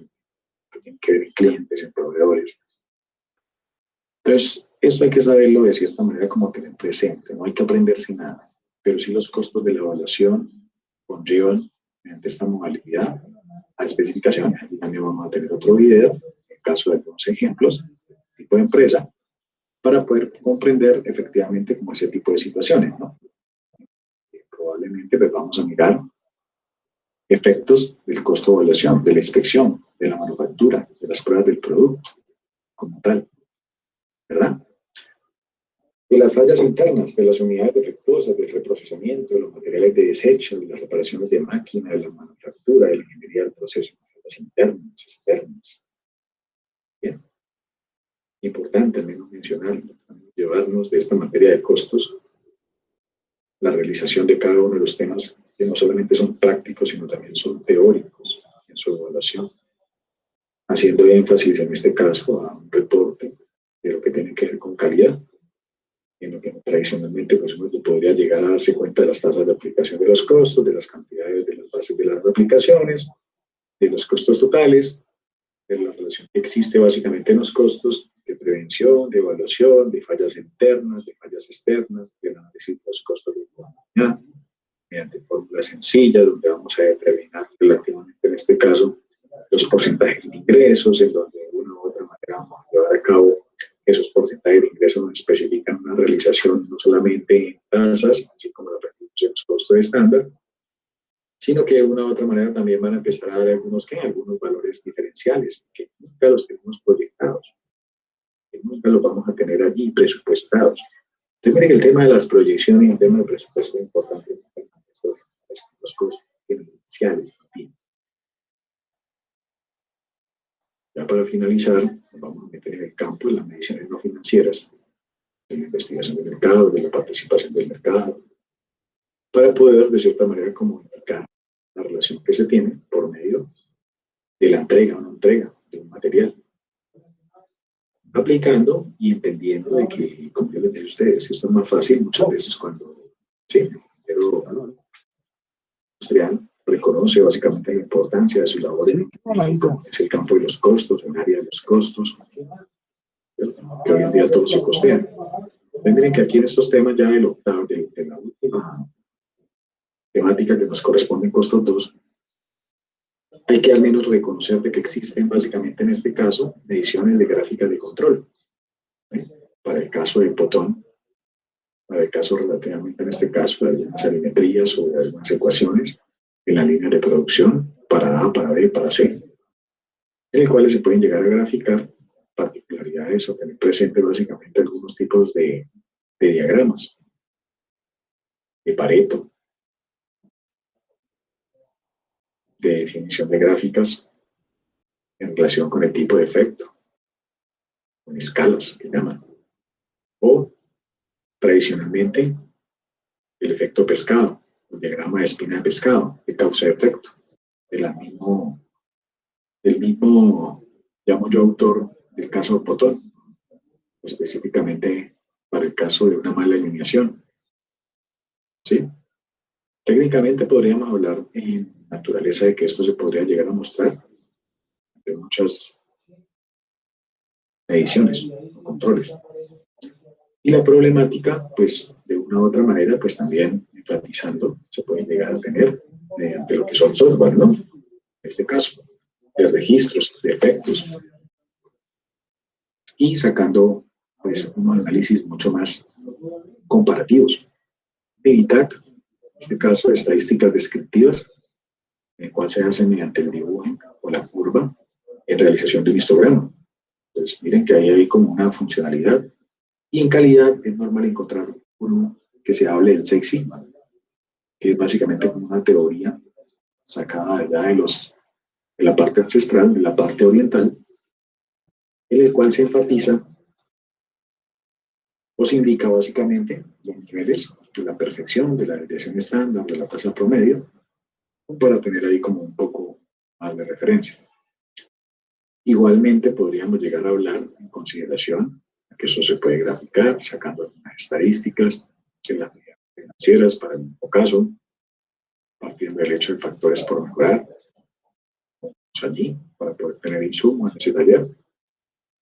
que tienen que ver en clientes, en proveedores. Entonces, eso hay que saberlo de cierta manera como tener presente, no hay que aprenderse nada, pero sí los costos de la evaluación conllevan, mediante esta modalidad, a especificaciones. Aquí también vamos a tener otro video, en el caso de algunos ejemplos, tipo de empresa, para poder comprender efectivamente como ese tipo de situaciones, ¿no? Probablemente pues, vamos a mirar efectos del costo de evaluación, de la inspección, de la manufactura, de las pruebas del producto, como tal, ¿verdad? De las fallas internas, de las unidades defectuosas, del reprocesamiento, de los materiales de desecho, de las reparaciones de máquina, de la manufactura, de la ingeniería del proceso, fallas internas, externas. Bien. Importante al menos mencionar, llevarnos de esta materia de costos la realización de cada uno de los temas que no solamente son prácticos, sino también son teóricos en su evaluación, haciendo énfasis en este caso a un reporte de lo que tiene que ver con calidad, en lo que tradicionalmente pues, uno podría llegar a darse cuenta de las tasas de aplicación de los costos, de las cantidades de las bases de las aplicaciones, de los costos totales, de la relación que existe básicamente en los costos de prevención, de evaluación, de fallas internas, de fallas externas, del análisis de los costos de conformidad, mediante fórmulas sencillas, donde vamos a determinar relativamente en este caso los porcentajes de ingresos, en donde de una u otra manera vamos a llevar a cabo esos porcentajes de ingresos donde especifican una realización no solamente en tasas, así como los recursos en los costos estándar, sino que de una u otra manera también van a empezar a dar algunos valores diferenciales que nunca los tenemos proyectados, que nunca los vamos a tener allí presupuestados. Entonces, miren que el tema de las proyecciones y el tema del presupuesto es importante, los costos diferenciales también. Ya para finalizar, nos vamos a meter en el campo de las mediciones no financieras, de la investigación del mercado, de la participación del mercado, para poder de cierta manera comunicar la relación que se tiene por medio de la entrega o no entrega de un material, aplicando y entendiendo de que, como yo les dije a ustedes, esto es más fácil muchas veces cuando, sí, pero industrial reconoce básicamente la importancia de su labor en es el campo de los costos, un área de los costos, que hoy en día todo se costea. Miren que aquí en estos temas ya del octavo, de la última temática que nos corresponde en costos 2, hay que al menos reconocer de que existen básicamente en este caso mediciones de gráficas de control. Para el caso del botón, para el caso relativamente en este caso de algunas alimetrías o de algunas ecuaciones en la línea de producción, para A, para B, para C, en el cual se pueden llegar a graficar particularidades o tener presente básicamente algunos tipos de diagramas, de Pareto, de definición de gráficas en relación con el tipo de efecto, con escalas que llaman, o tradicionalmente el efecto pescado, el diagrama de espina de pescado, de causa-efecto, del mismo, llamo yo, autor del caso de Potón, específicamente para el caso de una mala alineación. ¿Sí? Técnicamente podríamos hablar en naturaleza de que esto se podría llegar a mostrar de muchas mediciones o controles. Y la problemática, pues de una u otra manera, pues también enfatizando, se puede llegar a tener mediante lo que son software, ¿no? En este caso, de registros, de efectos, y sacando pues unos análisis mucho más comparativos. DITAC, en este caso, de estadísticas descriptivas, en el cual se hace mediante el dibujo o la curva en realización de un histograma. Entonces, miren que ahí hay como una funcionalidad. Y en calidad es normal encontrar uno que se hable del Six Sigma, que es básicamente como una teoría sacada allá de la parte ancestral, de la parte oriental, en el cual se enfatiza o se indica básicamente los niveles de la perfección, de la desviación estándar, de la tasa promedio, para tener ahí como un poco más de referencia. Igualmente podríamos llegar a hablar en consideración que eso se puede graficar sacando algunas estadísticas de las medidas financieras para el mismo caso, partiendo del hecho de factores por mejorar, allí para poder tener insumos en ese taller,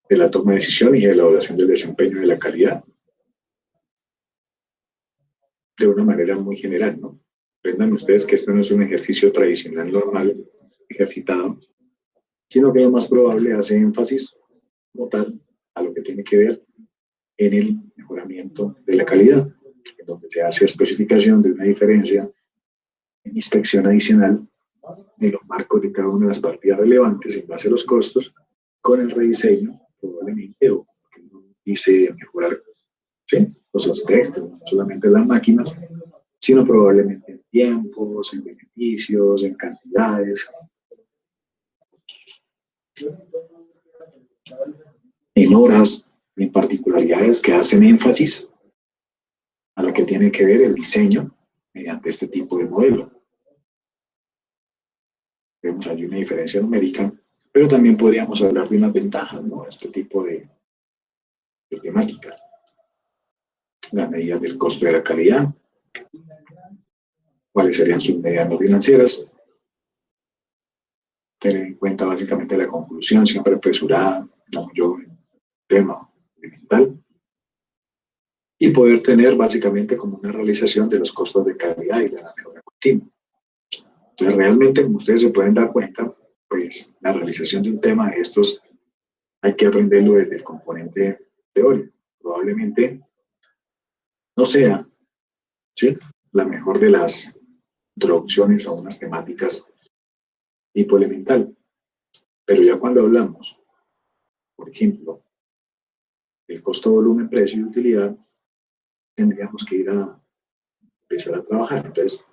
de la toma de decisiones y de la evaluación del desempeño de la calidad, de una manera muy general, ¿no? Aprendan ustedes que esto no es un ejercicio tradicional, normal, ejercitado, sino que lo más probable hace énfasis como tal a lo que tiene que ver en el mejoramiento de la calidad, en donde se hace especificación de una diferencia en inspección adicional de los marcos de cada una de las partidas relevantes en base a los costos, con el rediseño, probablemente, o que uno dice mejorar, ¿sí?, los aspectos, no solamente las máquinas, sino probablemente en tiempos, en beneficios, en cantidades, en horas, en particularidades que hacen énfasis a lo que tiene que ver el diseño mediante este tipo de modelo. Vemos ahí una diferencia numérica, pero también podríamos hablar de unas ventajas, ¿no? Este tipo de temática. Las medidas del costo de la calidad, cuáles serían sus medidas no financieras, tener en cuenta básicamente la conclusión, siempre apresurada, como yo, tema mental, y poder tener básicamente como una realización de los costos de calidad y de la mejora continua. Entonces, realmente, como ustedes se pueden dar cuenta, pues la realización de un tema de estos hay que aprenderlo desde el componente teórico. Probablemente no sea, ¿sí?, la mejor de las introducciones a unas temáticas tipo elemental. Pero ya cuando hablamos, por ejemplo, del costo, volumen, precio y utilidad, tendríamos que ir a empezar a trabajar. Entonces,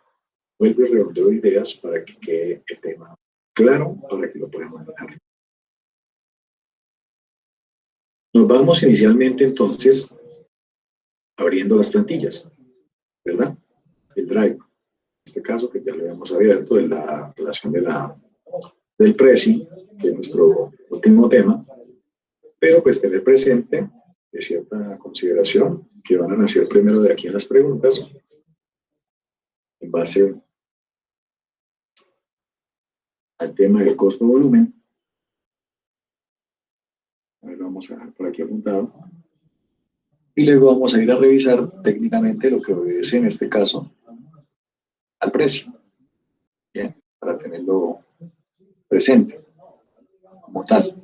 vuelvo y redondeo ideas para que quede el tema claro, para que lo podamos manejar. Nos vamos inicialmente entonces abriendo las plantillas, ¿verdad? El Drive, en este caso que ya lo habíamos abierto, de la relación del precio, que es nuestro último tema, pero pues tener presente de cierta consideración que van a nacer primero de aquí en las preguntas, en base al tema del costo-volumen. Lo vamos a dejar por aquí apuntado. Y luego vamos a ir a revisar técnicamente lo que obedece en este caso al precio. Bien, para tenerlo presente como tal.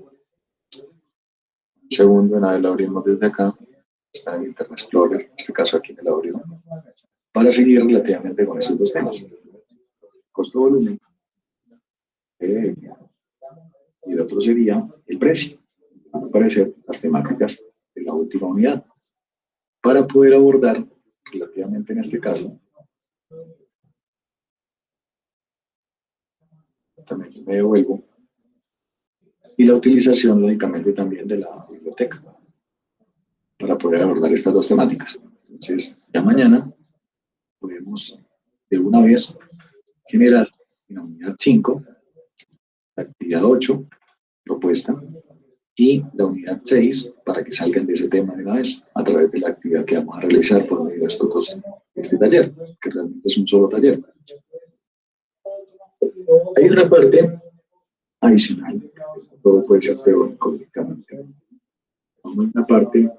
Un segundo, una vez lo abrimos desde acá, está en Internet Explorer, en este caso aquí me lo abrimos, para seguir relativamente con esos dos temas. Costo-volumen y el otro sería el precio. Van a aparecer las temáticas de la última unidad. Para poder abordar, relativamente en este caso, también yo me devuelvo, y la utilización, lógicamente, también de la biblioteca para poder abordar estas dos temáticas. Entonces, ya mañana podemos de una vez generar en la unidad 5, la actividad 8, propuesta, y la unidad 6 para que salgan de ese tema de una vez a través de la actividad que vamos a realizar por medio de este taller, que realmente es un solo taller. Hay una parte adicional, todo puede ser teórico, lógicamente. Hay una parte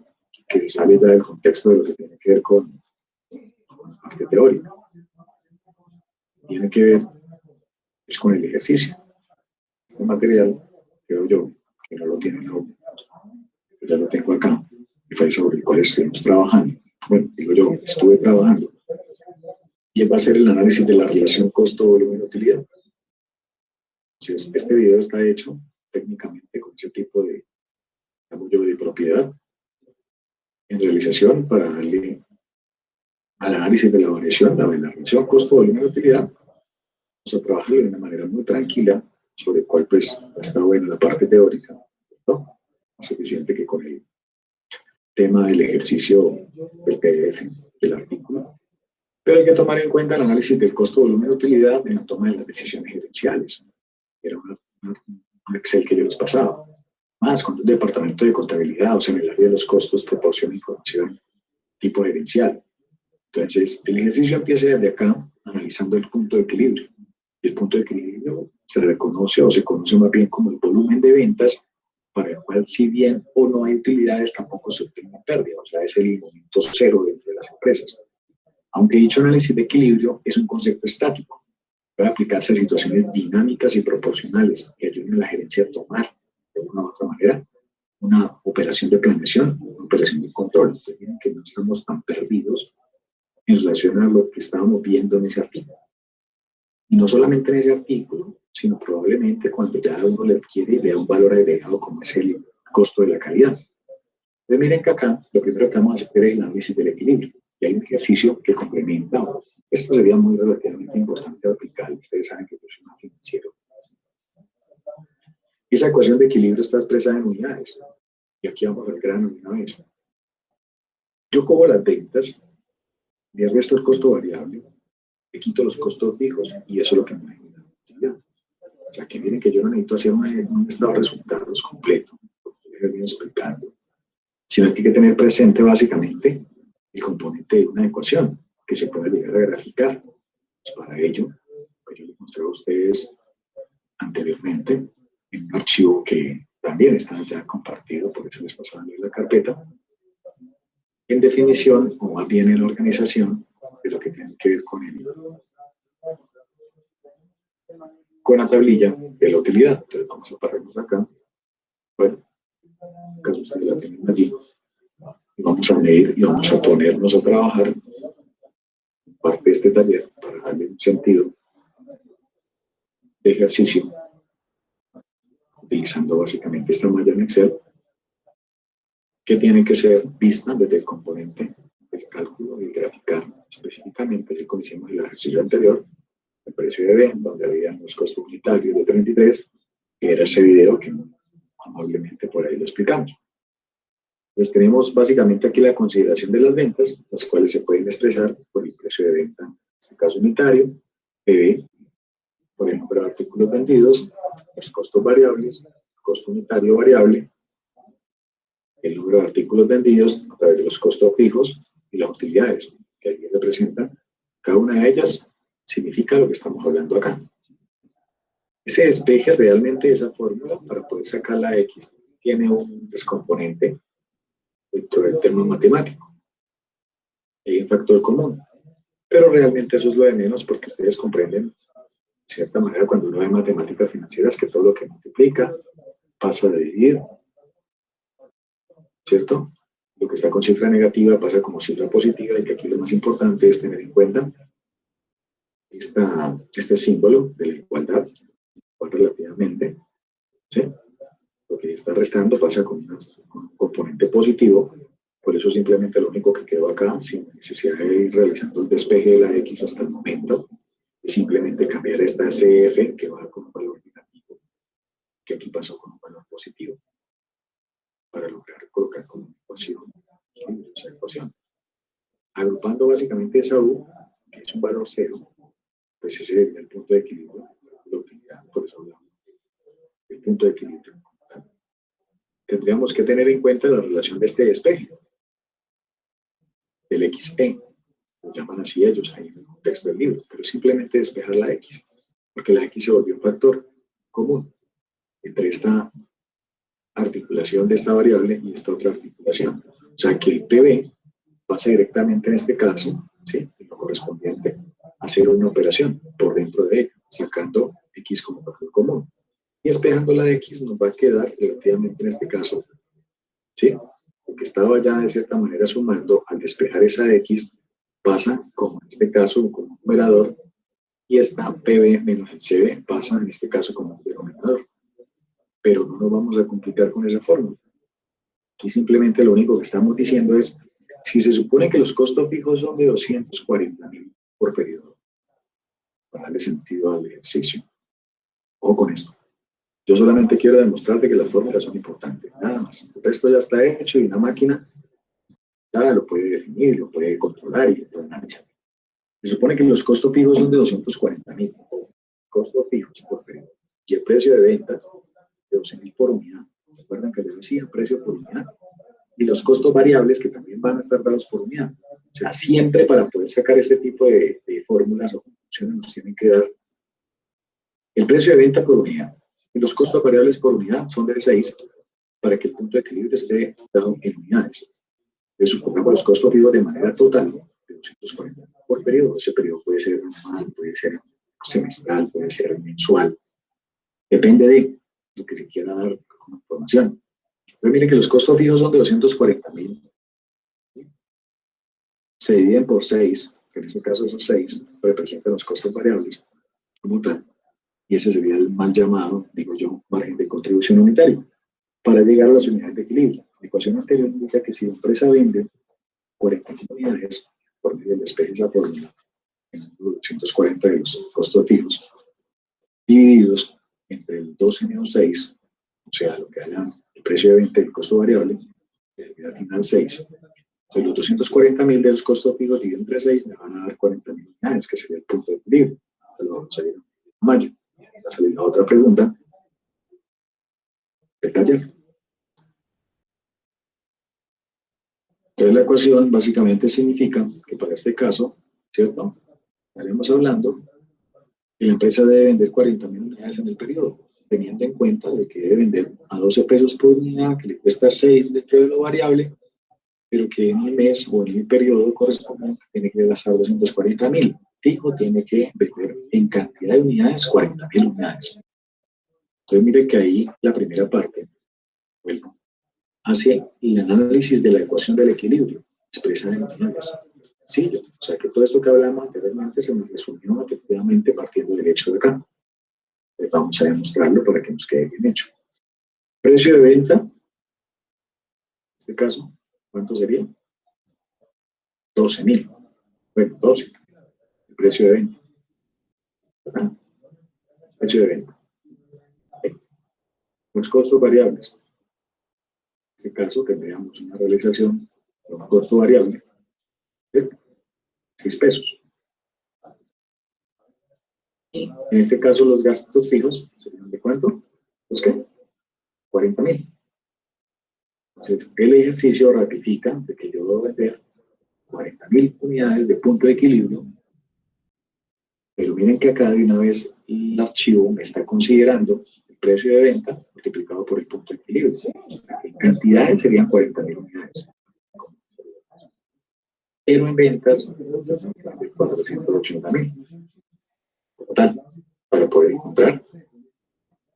que sale ya del contexto de lo que tiene que ver con la parte teórica. Tiene que ver es con el ejercicio. Este material, creo yo, que no lo tienen, yo ya lo tengo acá, y fue sobre el cual estuvimos trabajando. Bueno, digo yo, estuve trabajando. Y va a ser el análisis de la relación costo-volumen-utilidad. Entonces, este video está hecho técnicamente con ese tipo de, digamos yo, de propiedad en realización para darle al análisis de la variación, la relación costo-volumen-utilidad. Vamos a trabajarlo de una manera muy tranquila, sobre el cual pues ha estado bueno la parte teórica, ¿no? Más suficiente que con el tema del ejercicio del PDF, del artículo. Pero hay que tomar en cuenta el análisis del costo-volumen-utilidad en la toma de las decisiones gerenciales. Era un Excel que yo les pasaba. Más cuando el departamento de contabilidad, o sea, en el área de los costos, proporciona información tipo gerencial. Entonces, el ejercicio empieza desde acá, analizando el punto de equilibrio. Y el punto de equilibrio se reconoce o se conoce más bien como el volumen de ventas, para el cual, si bien o no hay utilidades, tampoco se obtiene pérdida. O sea, es el momento cero dentro de las empresas. Aunque dicho análisis de equilibrio es un concepto estático, puede aplicarse a situaciones dinámicas y proporcionales que ayuden a la gerencia a tomar, de una u otra manera, una operación de planeación, una operación de control. Entonces, miren que no estamos tan perdidos en relación a lo que estábamos viendo en ese artículo. Y no solamente en ese artículo, sino probablemente cuando ya uno le adquiere y le da un valor agregado como es el costo de la calidad. Entonces miren que acá lo primero que vamos a hacer es el análisis del equilibrio. Y hay un ejercicio que complementa. Esto sería muy relativamente importante aplicar. Ustedes saben que yo soy un financiero. Esa ecuación de equilibrio está expresada en unidades. Y aquí vamos al grano de una vez. Yo cojo las ventas, le resto el costo variable, le quito los costos fijos y eso es lo que me da una utilidad. O sea, que miren que yo no necesito hacer un estado de resultados completo, como les he venido explicando, sino que hay que tener presente básicamente el componente de una ecuación que se pueda llegar a graficar. Pues para ello, pues yo les mostré a ustedes anteriormente en un archivo que también está ya compartido, por eso les pasaba en la carpeta, en definición, o más bien en la organización de lo que tiene que ver con la tablilla de la utilidad. Entonces vamos a pararnos acá. Bueno, acá ustedes la tienen allí. Y vamos a medir y vamos a ponernos a trabajar en parte de este taller para darle un sentido de ejercicio, utilizando básicamente esta malla en Excel, que tiene que ser vista desde el componente del cálculo y graficar específicamente, así como hicimos en el ejercicio anterior, el precio de B, donde había los costos unitarios de 33, que era ese video que amablemente por ahí lo explicamos. Entonces tenemos básicamente aquí la consideración de las ventas, las cuales se pueden expresar por el precio de venta, en este caso unitario, PB, por el número de artículos vendidos, los costos variables, el costo unitario variable, el número de artículos vendidos a través de los costos fijos y las utilidades, que aquí representan. Cada una de ellas significa lo que estamos hablando acá. Ese despeje realmente de esa fórmula para poder sacar la X tiene un descomponente dentro del tema matemático. Hay un factor común, pero realmente eso es lo de menos porque ustedes comprenden, de cierta manera, cuando uno ve matemáticas financieras, que todo lo que multiplica pasa de dividir, ¿cierto? Lo que está con cifra negativa pasa como cifra positiva y que aquí lo más importante es tener en cuenta este símbolo de la igualdad, relativamente, ¿sí? Lo que está restando pasa con un componente positivo, por eso simplemente lo único que quedó acá, sin necesidad de ir realizando el despeje de la X hasta el momento, es simplemente cambiar esta CF que va con un valor negativo, que aquí pasó con un valor positivo, para lograr colocar como ecuación esa ecuación. Agrupando básicamente esa U, que es un valor cero, pues ese sería el punto de equilibrio, la utilidad, por eso hablamos del punto de equilibrio. Tendríamos que tener en cuenta la relación de este despeje, del XE, lo llaman así ellos ahí en el contexto del libro, pero simplemente despejar la X, porque la X se volvió un factor común entre esta articulación de esta variable y esta otra articulación. O sea que el PB pasa directamente en este caso, ¿sí? En lo correspondiente a hacer una operación por dentro de ella, sacando X como factor común. Y despejando la X nos va a quedar relativamente en este caso, ¿sí? Porque estaba ya de cierta manera sumando, al despejar esa X, pasa como en este caso como un numerador, y esta PB menos el CB pasa en este caso como un denominador. Pero no nos vamos a complicar con esa fórmula. Aquí simplemente lo único que estamos diciendo es, si se supone que los costos fijos son de 240.000 por periodo, para darle sentido al ejercicio. Ojo con esto. Yo solamente quiero demostrarte que las fórmulas son importantes, nada más. El resto ya está hecho y una máquina ya lo puede definir, lo puede controlar y lo puede analizar. Se supone que los costos fijos son de 240.000, costos fijos por periodo, y el precio de venta de 12.000 por unidad. Recuerden que les decía precio por unidad. Y los costos variables que también van a estar dados por unidad. O sea, siempre para poder sacar este tipo de fórmulas o funciones nos tienen que dar el precio de venta por unidad. Y los costos variables por unidad son de 6 para que el punto de equilibrio esté dado en unidades. Entonces, supongamos los costos fijos de manera total de 240 por periodo. Ese periodo puede ser anual, puede ser semestral, puede ser mensual. Depende de lo que se quiera dar como información. Pero miren que los costos fijos son de 240.000. Se dividen por 6, que en este caso esos 6 representan los costos variables como tal. Y ese sería el mal llamado, digo yo, margen de contribución unitario, para llegar a las unidades de equilibrio. La ecuación anterior indica que si la empresa vende 40.000 unidades por medio del despeje de esa fórmula, en los 240 de los costos fijos, divididos entre el 12 menos 6, o sea, lo que haya el precio de venta y el costo variable, que al final 6. Entonces, los 240.000 de los costos fijos divididos entre 6 me van a dar 40.000 unidades, que sería el punto de equilibrio. Entonces, lo vamos a ver en mayo. Va a salir la otra pregunta del taller. Entonces, la ecuación básicamente significa que para este caso, ¿cierto? Estaremos hablando que la empresa debe vender 40.000 unidades en el periodo, teniendo en cuenta de que debe vender a 12 pesos por unidad, que le cuesta 6 dentro de lo variable, pero que en el mes o en el periodo correspondiente tiene que gastar 240.000. Fijo, tiene que vender en cantidad de unidades 40.000 unidades. Entonces, mire que ahí la primera parte, bueno, hace el análisis de la ecuación del equilibrio, expresada en unidades. Sí, o sea que todo esto que hablamos anteriormente se nos resumió efectivamente partiendo del hecho de acá. Pues vamos a demostrarlo para que nos quede bien hecho. Precio de venta, en este caso, ¿cuánto sería? 12.000. Bueno, 12. El precio de venta. ¿Verdad? Precio de venta. Los costos variables. En este caso tendríamos una realización de un costo variable de 6 pesos. Y en este caso los gastos fijos serían ¿de cuánto? ¿Los qué? 40.000. Entonces el ejercicio ratifica de que yo debo vender 40.000 unidades de punto de equilibrio, pero miren que acá de una vez el archivo me está considerando el precio de venta multiplicado por el punto de equilibrio. En cantidades serían 40.000 unidades. Pero en ventas, 480.000. Total, para poder encontrar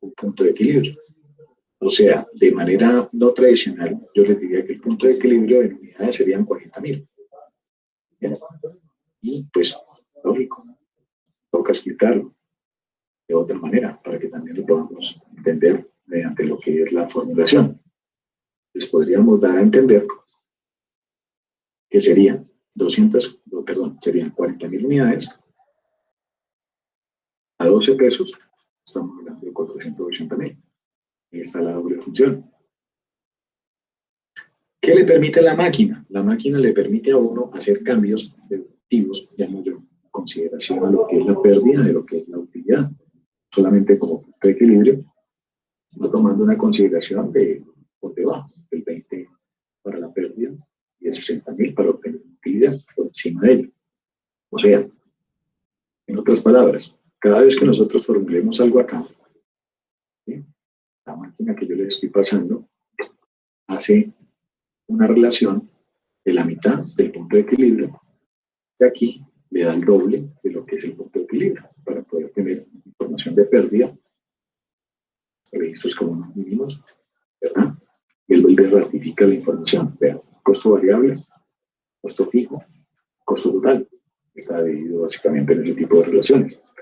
un punto de equilibrio. O sea, de manera no tradicional, yo les diría que el punto de equilibrio en unidades serían 40.000. Y pues, lógico, toca explicarlo. de otra manera, para que también lo podamos entender mediante lo que es la formulación. Les podríamos dar a entender que serían 40.000 unidades a 12 pesos, estamos hablando de 480.000. Ahí está la doble función. ¿Qué le permite la máquina? La máquina le permite a uno hacer cambios deductivos, llamo yo, en consideración a lo que es la pérdida de lo que es la utilidad. Solamente como punto de equilibrio, no tomando una consideración de por debajo, del 20 para la pérdida y de 60.000 para obtener utilidad por encima de ello. O sea, en otras palabras, cada vez que nosotros formulemos algo acá, ¿sí?, la máquina que yo le estoy pasando hace una relación de la mitad del punto de equilibrio, y aquí le da el doble de lo que es el punto de equilibrio para poder tener información de pérdida, registros como mínimos, ¿verdad? Y él vuelve a ratifica la información. Vean, costo variable, costo fijo, costo total. Está dividido básicamente en ese tipo de relaciones.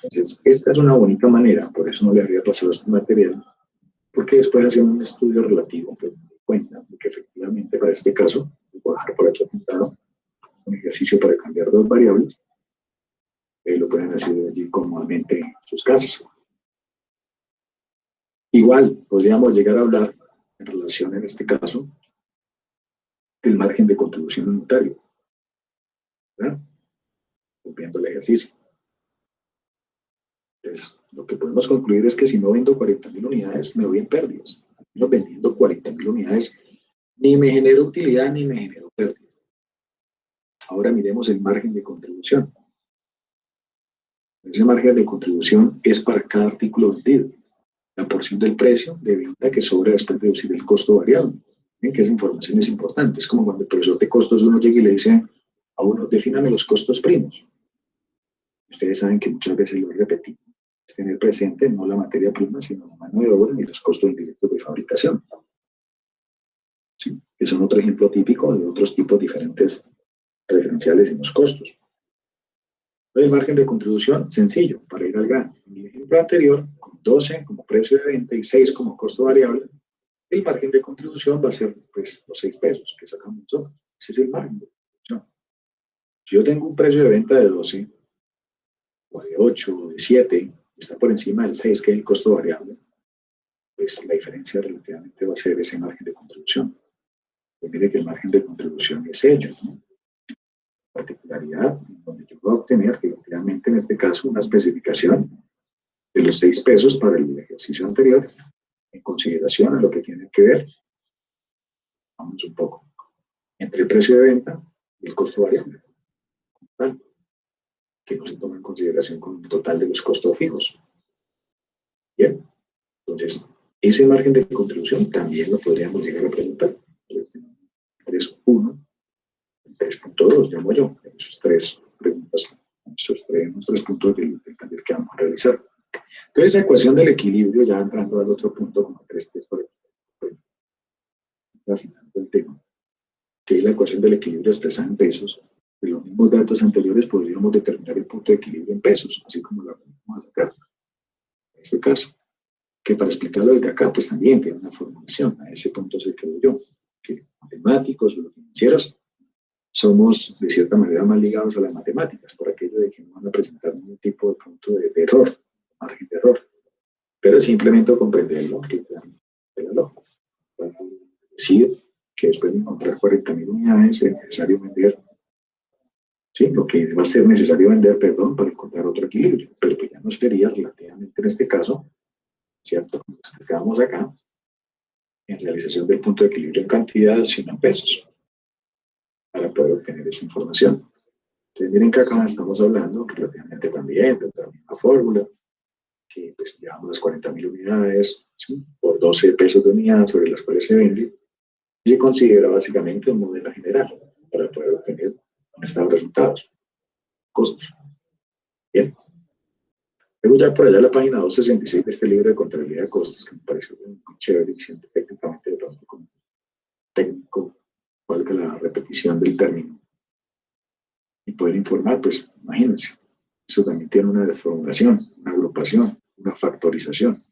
Entonces, esta es una bonita manera, por eso no le había pasado este material, porque después haciendo un estudio relativo, pues me di cuenta de que efectivamente para este caso, voy a dejar por aquí apuntado un ejercicio para cambiar dos variables, lo pueden hacer allí cómodamente en sus casas. Igual, podríamos llegar a hablar en relación, en este caso, del margen de contribución unitario, ¿verdad? Viendo el ejercicio. Entonces, lo que podemos concluir es que si no vendo 40.000 unidades, me voy en pérdidas. No vendiendo 40.000 unidades, ni me genero utilidad ni me genero pérdida. Ahora miremos el margen de contribución. Ese margen de contribución es para cada artículo vendido. La porción del precio de venta que sobra después de deducir el costo variable. ¿Ven? Que esa información es importante. Es como cuando el profesor de costos uno llega y le dice a uno, defíname los costos primos. Ustedes saben que muchas veces lo repetí. Es tener presente no la materia prima, sino la mano de obra y los costos indirectos de fabricación. ¿Sí? Que son otro ejemplo típico de otros tipos diferentes referenciales en los costos. El margen de contribución, sencillo, para ir al grano. En el ejemplo anterior, con 12 como precio de venta y 6 como costo variable, el margen de contribución va a ser pues, los 6 pesos que sacamos nosotros. Ese es el margen de contribución. Si yo tengo un precio de venta de 12, o de 8, o de 7, está por encima del 6, que es el costo variable, pues la diferencia relativamente va a ser ese margen de contribución. Pues mire que el margen de contribución es ello, ¿no? Particularidad, donde yo voy a obtener, efectivamente en este caso, una especificación de los 6 pesos para el ejercicio anterior, en consideración a lo que tiene que ver, vamos un poco, entre el precio de venta y el costo variable, ¿vale?, que no se toma en consideración con el total de los costos fijos. Bien, entonces, ese margen de contribución también lo podríamos llegar a preguntar. 3.1, 3.2, llamo yo, esos tres preguntas, esos tres puntos del taller que vamos a realizar. Entonces, esa ecuación del equilibrio, ya entrando al otro punto, como 3 por afinando el tema, que es la ecuación del equilibrio expresada en pesos. De los mismos datos anteriores podríamos determinar el punto de equilibrio en pesos, así como lo vamos a sacar en este caso. Que para explicarlo desde acá, pues también tiene una formulación. A ese punto se quedó yo, que matemáticos o los financieros somos de cierta manera más ligados a las matemáticas, por aquello de que no van a presentar ningún tipo de punto de error, margen de error, pero simplemente comprenderlo, que es la lógica. Para decir que después de encontrar 40.000 unidades es necesario vender, sí, lo que va a ser necesario vender, perdón, para encontrar otro equilibrio, pero pues ya no sería relativamente en este caso, ¿cierto? Como explicábamos acá, en realización del punto de equilibrio en cantidad, sino en pesos, para poder obtener esa información. Entonces, miren que acá estamos hablando relativamente también de la misma fórmula, que pues llevamos las 40.000 unidades, ¿sí?, por 12 pesos de unidad sobre las cuales se vende, y se considera básicamente un modelo general para poder obtener estos resultados. Costos. Bien. Luego ya por allá la página 266 de este libro de contabilidad de costos, que me pareció muy chévere, diciendo técnicamente de pronto como técnico, valga la repetición del término, y poder informar, pues imagínense, Eso también tiene una deformación, una agrupación, una factorización.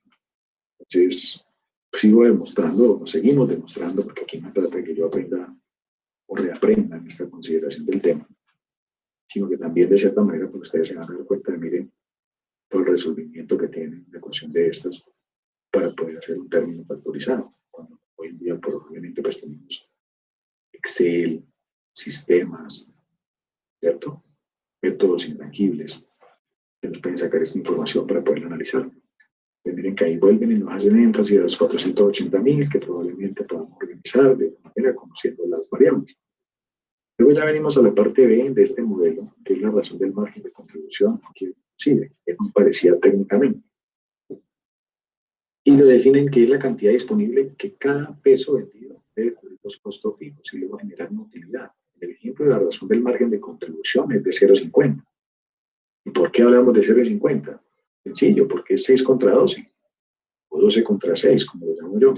Entonces, sigo demostrando, o seguimos demostrando, porque aquí no trata de que yo aprenda o reaprenda en esta consideración del tema, sino que también de cierta manera pues ustedes se van a dar cuenta de, miren, todo el resolvimiento que tiene la ecuación de estas para poder hacer un término factorizado. Cuando hoy en día probablemente pues tenemos Excel, sistemas, ¿cierto? Métodos intangibles que nos pueden sacar esta información para poder analizar. Pues miren que ahí vuelven y nos hacen énfasis a los 480.000 que probablemente podamos organizar de una manera conociendo las variables. Luego ya venimos a la parte B de este modelo, que es la razón del margen de contribución, que sí, es muy parecida técnicamente. Y lo definen que es la cantidad disponible que cada peso vendido debe cubrir los costos fijos y luego generar una utilidad. El ejemplo de la razón del margen de contribución es de 0,50. ¿Y por qué hablamos de 0,50? Sencillo, porque es 6 contra 12, o 12 contra 6, como lo llamo yo.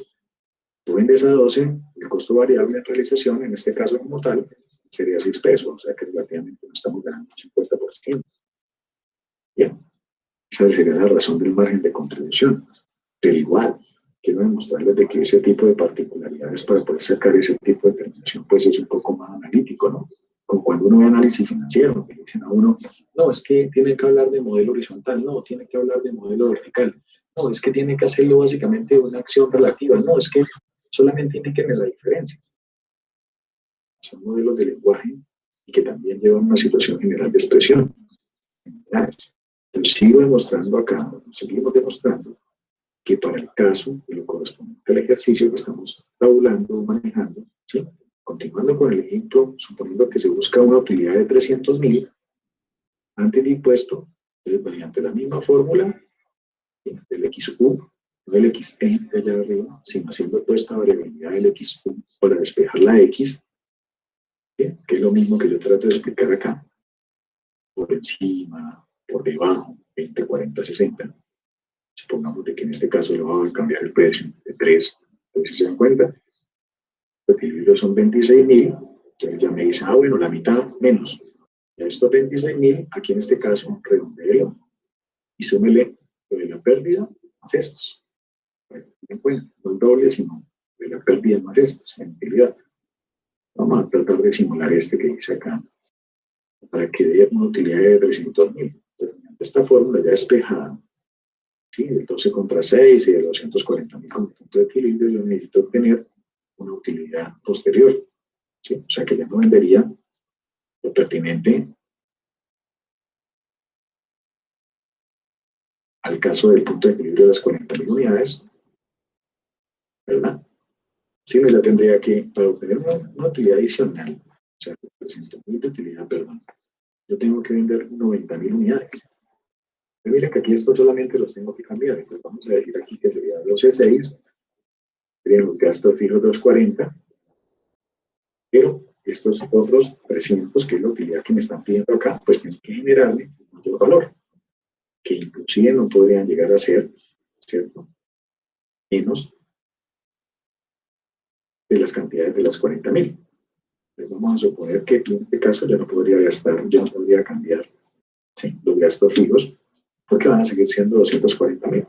Tú vendes a 12, el costo variable en realización, en este caso como tal, sería 6 pesos, o sea que relativamente no estamos ganando un 50%. Bien, esa sería la razón del margen de contribución. Pero igual, quiero demostrarles de que ese tipo de particularidades para poder sacar ese tipo de determinación, pues es un poco más analítico, ¿no? Como cuando uno ve análisis financiero, que dicen a uno, no, es que tiene que hablar de modelo horizontal, no, tiene que hablar de modelo vertical, no, es que tiene que hacerlo básicamente una acción relativa, no, es que solamente indíquenme la diferencia. Son modelos de lenguaje y que también llevan una situación general de expresión. Entonces, sigo demostrando acá, seguimos demostrando que para el caso de lo correspondiente al ejercicio que estamos tabulando o manejando, ¿sí? Continuando con el ejemplo, suponiendo que se busca una utilidad de 300.000 antes de impuesto, entonces mediante la misma fórmula, ¿sí? Del XU, no del XE de allá arriba, sino haciendo toda esta variabilidad del XU para despejar la X, ¿sí? Que es lo mismo que yo trato de explicar acá, por encima, por debajo, 20, 40, 60. Supongamos de que en este caso le vamos a cambiar el precio de 3. Entonces, si se dan cuenta, los equilibrios son 26.000. Entonces ya me dice, bueno, la mitad menos. Ya estos 26.000, aquí en este caso, redondeo y súmele lo de la pérdida más estos. En cuenta, no el doble, sino de la pérdida más estos, en utilidad. Vamos a tratar de simular este que dice acá, para que dé una utilidad de 300.000. Esta fórmula ya despejada, ¿sí? De 12 contra 6 y de 240.000 como punto de equilibrio, yo necesito obtener una utilidad posterior, ¿sí? O sea que ya no vendería lo pertinente al caso del punto de equilibrio de las 40.000 unidades, ¿verdad? Sí, ya tendría que, para obtener una utilidad adicional, o sea, 300.000 de utilidad, perdón, yo tengo que vender 90.000 unidades. Pero miren que aquí estos solamente los tengo que cambiar, entonces vamos a decir aquí que sería los C6, serían los gastos fijos de los 40, pero estos otros 300, que es la utilidad que me están pidiendo acá, pues tienen que generarme un mayor valor, que inclusive no podrían llegar a ser, ¿cierto?, menos de las cantidades de las 40.000. Entonces vamos a suponer que en este caso yo no podría gastar, yo no podría cambiar, ¿sí?, los gastos fijos, porque van a seguir siendo 240.000,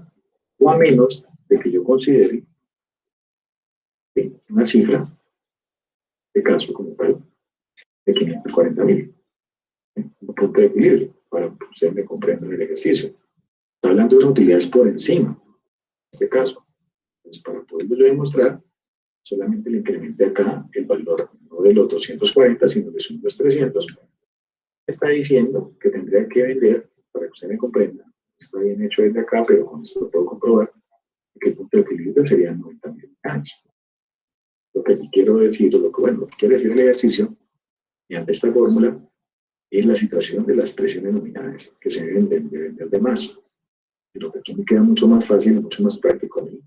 o a menos de que yo considere, ¿sí?, una cifra de caso como tal de 540.000, ¿sí?, un punto de equilibrio, para que ustedes me comprendan el ejercicio. Está hablando de unas utilidades por encima, en este caso. Entonces, para poderlo yo demostrar, solamente le incrementé acá el valor, no de los 240, sino de los 300. Está diciendo que tendría que vender, para que usted me comprenda, está bien hecho desde acá, pero con esto lo puedo comprobar, que el punto de equilibrio sería 90.000 unidades. Lo que aquí quiero decir, lo que quiere decir el ejercicio, mediante esta fórmula, es la situación de las presiones nominales, que se deben de vender de más. Y lo que aquí me queda mucho más fácil y mucho más práctico a mí,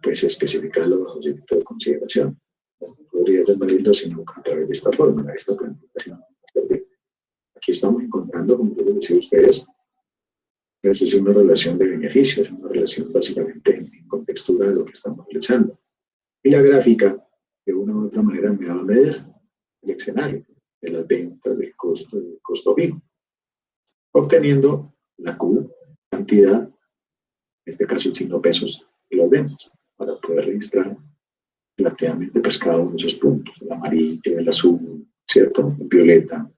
pues especificarlo bajo ese tipo de consideración. No podría desvarirlo sino a través de esta fórmula, esta planificación. Aquí estamos encontrando, como yo les decía a ustedes, pues es una relación de beneficios, una relación básicamente en contextura de lo que estamos realizando. Y la gráfica, de una u otra manera, me va a medir el escenario de las ventas, del costo fijo. obteniendo la Q, cantidad, en este caso el signo pesos, y los vemos, para poder registrar relativamente pues cada uno de esos puntos, el amarillo, el azul, ¿cierto? El violeta,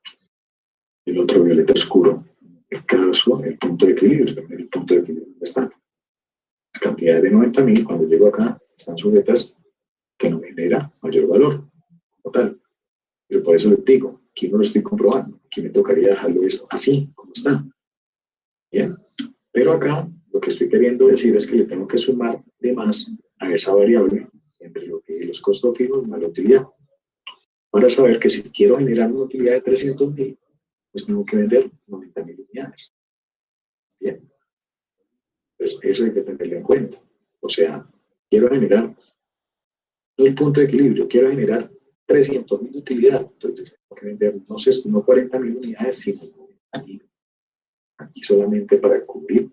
el otro violeta oscuro, el caso, el punto de equilibrio, ¿dónde está? Las cantidades de 90.000, cuando llego acá, están sujetas que no me genera mayor valor, como tal. Pero por eso les digo, aquí no lo estoy comprobando, aquí me tocaría dejarlo esto así, como está. Bien, pero acá lo que estoy queriendo decir es que le tengo que sumar de más a esa variable entre lo que los costos fijos más la utilidad, para saber que si quiero generar una utilidad de 300.000, pues tengo que vender 90.000 unidades. Bien, pues eso hay que tenerlo en cuenta. O sea, quiero generar el punto de equilibrio, quiero generar 300.000 de utilidad, entonces tengo que vender, no sé, no 40.000 unidades, sino 90.000. Aquí solamente para cubrir,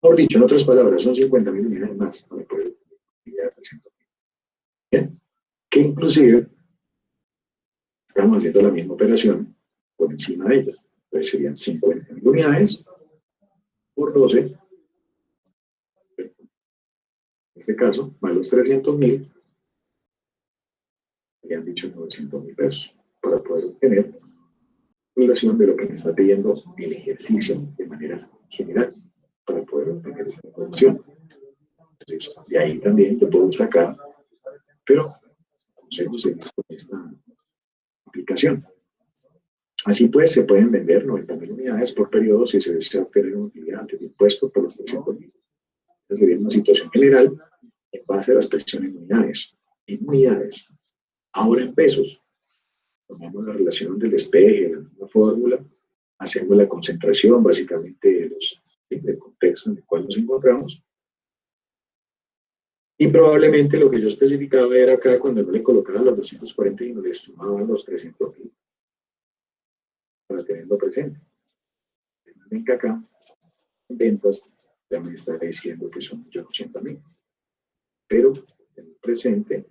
por dicho, en otras palabras, son 50.000 unidades más para poder utilidad de 300.000. Bien, que inclusive estamos haciendo la misma operación por encima de ella. Entonces serían 50.000 unidades por 12, en este caso, más los 300.000, habían dicho 900.000 pesos para poder obtener relación de lo que me está pidiendo el ejercicio de manera general para poder obtener esa información. Entonces, de ahí también yo puedo sacar, pero consejo seguir con esta aplicación. Así pues, se pueden vender 90.000 unidades por periodo si se desea obtener una utilidad antes de impuesto por los 300.000. Esta sería una situación general en base a las presiones en unidades. En unidades. Ahora en pesos. Tomamos la relación del despeje, la misma fórmula, hacemos la concentración básicamente del contexto en el cual nos encontramos. Y probablemente lo que yo especificaba era acá cuando no le colocaba los 240 y no le sumaba los 300.000 para tenerlo presente. Venga acá, en ventas, ya me estaré diciendo que son 1.800.000. Pero en presente,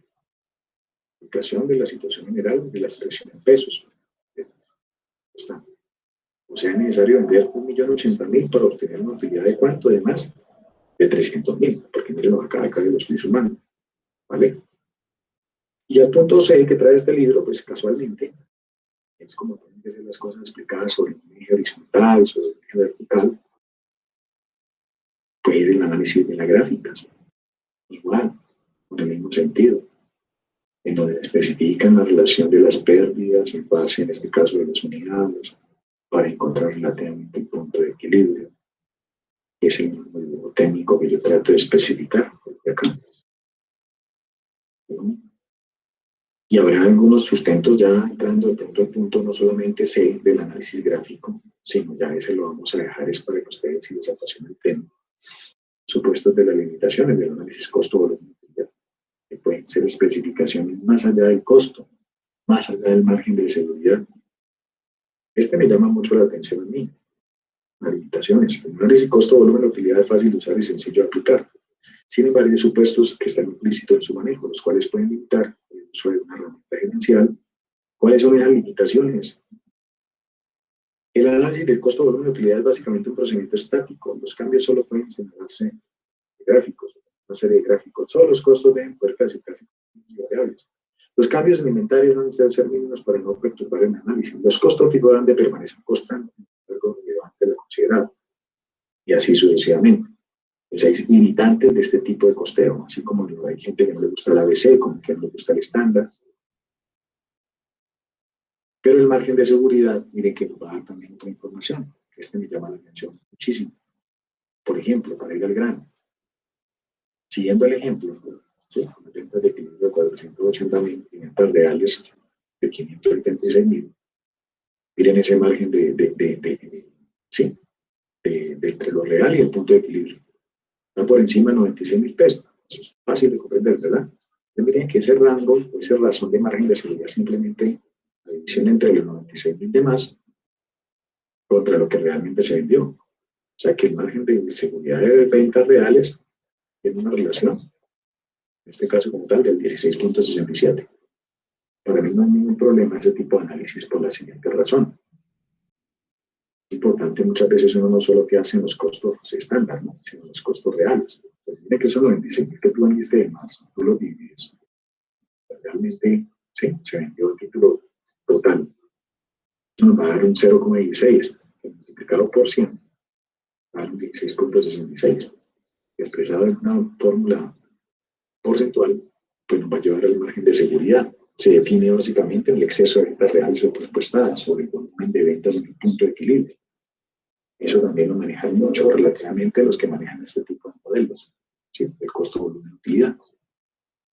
aplicación de la situación general de la expresión en pesos. Está. O sea, es necesario vender 1.080.000 para obtener una utilidad de cuánto, de más de 300.000, porque miren, acá lo estoy sumando, ¿vale? Y al punto C que trae este libro, pues casualmente, es como tienen que ser las cosas explicadas sobre un eje horizontal, sobre un eje vertical, pues el análisis de las gráficas, igual, con el mismo sentido, en donde especifican la relación de las pérdidas en base, en este caso, de las unidades, para encontrar relativamente el punto de equilibrio, que es el mismo técnico que yo trato de especificar acá. Y habrá algunos sustentos ya entrando de punto a punto, no solamente sé del análisis gráfico, sino ya ese lo vamos a dejar es para que ustedes, si les apasiona el tema, supuestos de las limitaciones del análisis costo-volumen, que pueden ser especificaciones más allá del costo, más allá del margen de seguridad. Este me llama mucho la atención a mí. Las limitaciones. El análisis costo-volumen, la utilidad es fácil de usar y sencillo de aplicar. Sin embargo, hay supuestos que están implícitos en su manejo, los cuales pueden limitar el uso de una herramienta gerencial. ¿Cuáles son esas limitaciones? El análisis del costo-volumen de utilidad es básicamente un procedimiento estático. Los cambios solo pueden generarse de gráficos, una serie de gráficos. Solo los costos deben poder clasificarse como variables. Los cambios alimentarios no necesitan ser mínimos para no perturbar el análisis. Los costos fijos deben de permanecer constantes, algo relevante de considerado. Y así sucesivamente. Pues hay limitantes de este tipo de costeo, así como hay gente que no le gusta el ABC, como que no le gusta el estándar. Pero el margen de seguridad, miren que nos va a dar también otra información, que este me llama la atención muchísimo. Por ejemplo, para ir al grano, siguiendo el ejemplo, ¿sí? Las ventas de equilibrio de 480.000 y ventas reales de 576.000, miren ese margen sí, entre lo real y el punto de equilibrio. Está por encima de 96.000 pesos. Eso es fácil de comprender, ¿verdad? Entonces, miren que ese rango, esa razón de margen de seguridad, simplemente la división entre los 96.000 demás contra lo que realmente se vendió. O sea que el margen de seguridad de ventas reales tiene una relación, en este caso como tal, del 16.67. Para mí no hay ningún problema ese tipo de análisis por la siguiente razón. Importante, muchas veces uno no solo hace en los costos estándar, ¿no? Sino los costos reales. Entonces, mire que eso lo vendiste, que tú vendiste de más, tú lo divides. Realmente, sí, se vendió el título total. Nos va a dar un 0,16, multiplicado por 100, va a dar un 16,66. Expresado en una fórmula porcentual, pues nos va a llevar al margen de seguridad. Se define básicamente el exceso de ventas reales o presupuestadas sobre el volumen de ventas en el punto de equilibrio. Eso también lo manejan mucho relativamente los que manejan este tipo de modelos, ¿sí? El costo, volumen, utilidad.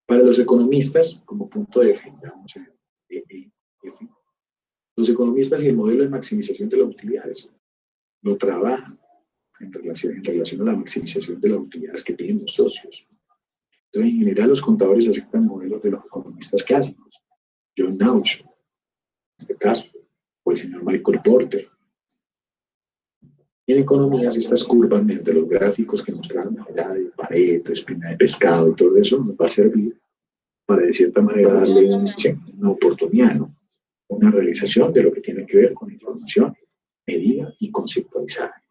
Para los economistas, como punto de F, vamos a ver, F, los economistas y el modelo de maximización de las utilidades lo trabajan en relación a la maximización de las utilidades que tienen los socios. Entonces, en general, los contadores aceptan modelos de los economistas clásicos. John Nash, en este caso, o el señor Michael Porter. Y en economías, estas curvas de los gráficos que mostraron allá de Pareto, espina de pescado y todo eso, nos va a servir para, de cierta manera, darle una oportunidad, ¿no? Una realización de lo que tiene que ver con información medida y conceptualizada.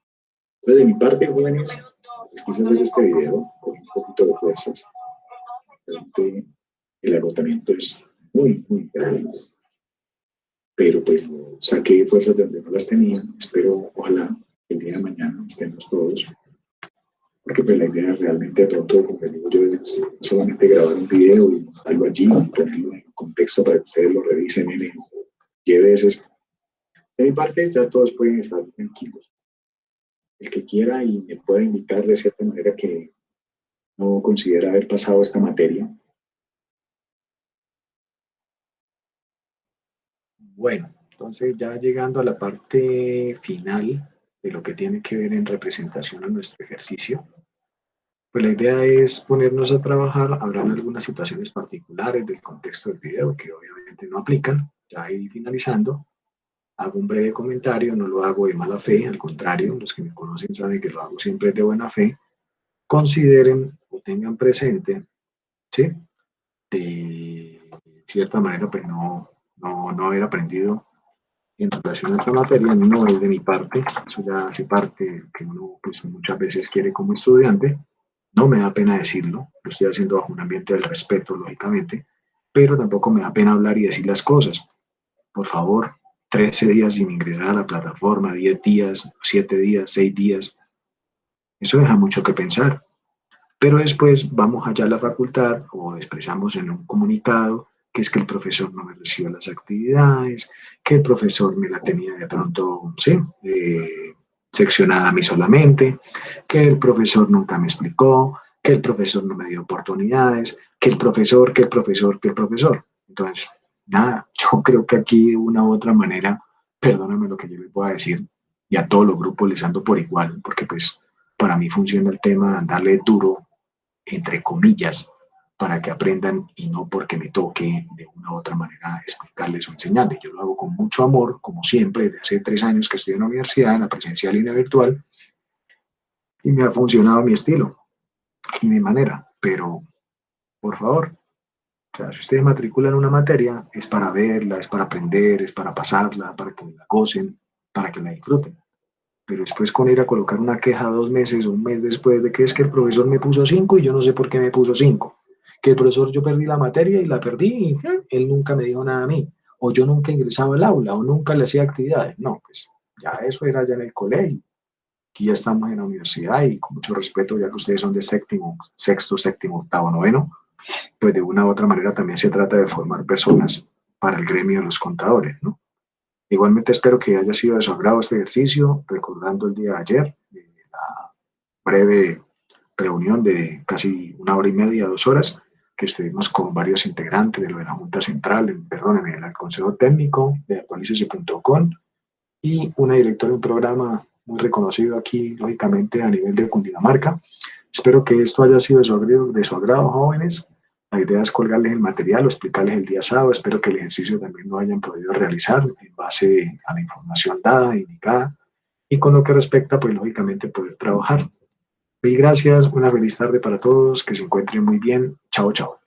Entonces, de mi parte, jóvenes, pues quise hacer este video con un poquito de fuerzas. Realmente el agotamiento es muy, muy grande. Pero pues saqué fuerzas de donde no las tenía. Espero, ojalá, el día de mañana estemos todos. Porque pues la idea realmente de pronto, como les digo yo, es solamente grabar un video y algo allí, ponerlo en contexto para que ustedes lo revisen en 10 veces. De mi parte, ya todos pueden estar tranquilos. El que quiera y me pueda indicar de cierta manera que no considera haber pasado esta materia. Bueno, entonces ya llegando a la parte final de lo que tiene que ver en representación a nuestro ejercicio, pues la idea es ponernos a trabajar. Habrán algunas situaciones particulares del contexto del video que obviamente no aplican. Ya ahí finalizando, hago un breve comentario, no lo hago de mala fe, al contrario, los que me conocen saben que lo hago siempre de buena fe. Consideren o tengan presente, ¿sí? De cierta manera, pues no haber aprendido en relación a esta materia no es de mi parte, eso ya hace parte que uno pues muchas veces quiere como estudiante, no me da pena decirlo, lo estoy haciendo bajo un ambiente del respeto, lógicamente, pero tampoco me da pena hablar y decir las cosas. Por favor, 13 días sin ingresar a la plataforma, 10 días, 7 días, 6 días, eso deja mucho que pensar. Pero después vamos allá a la facultad o expresamos en un comunicado que es que el profesor no me recibió las actividades, que el profesor me la tenía de pronto, sí, seccionada a mí solamente, que el profesor nunca me explicó, que el profesor no me dio oportunidades, que el profesor, que el profesor, que el profesor. Entonces, nada, yo creo que aquí de una u otra manera, perdóname lo que yo les voy a decir, y a todos los grupos les ando por igual, porque pues para mí funciona el tema de darle duro entre comillas, para que aprendan y no porque me toque de una u otra manera explicarles o enseñarles. Yo lo hago con mucho amor, como siempre, desde hace 3 años que estoy en la universidad, en la presencial y en la virtual, y me ha funcionado mi estilo y mi manera. Pero, por favor, o sea, si ustedes matriculan una materia, es para verla, es para aprender, es para pasarla, para que la gocen, para que la disfruten. Pero después con ir a colocar una queja 2 meses o un mes después de que es que el profesor me puso 5 y yo no sé por qué me puso 5. Que el profesor yo perdí la materia y la perdí y él nunca me dijo nada a mí. O yo nunca ingresaba al aula o nunca le hacía actividades. No, pues ya eso era ya en el colegio. Aquí ya estamos en la universidad y con mucho respeto, ya que ustedes son de séptimo, sexto, séptimo, octavo, noveno, pues de una u otra manera también se trata de formar personas para el gremio de los contadores, ¿no? Igualmente espero que haya sido de su agrado este ejercicio, recordando el día de ayer, la breve reunión de casi 1 hora y media, 2 horas, que estuvimos con varios integrantes de la Junta Central, perdónenme, del Consejo Técnico de actualícese.com y una directora de un programa muy reconocido aquí, lógicamente, a nivel de Cundinamarca. Espero que esto haya sido de su agrado, jóvenes. La idea es colgarles el material o explicarles el día sábado. Espero que el ejercicio también lo hayan podido realizar en base a la información dada, indicada, y con lo que respecta, pues lógicamente poder trabajar. Mil gracias, una feliz tarde para todos, que se encuentren muy bien. Chao, chao.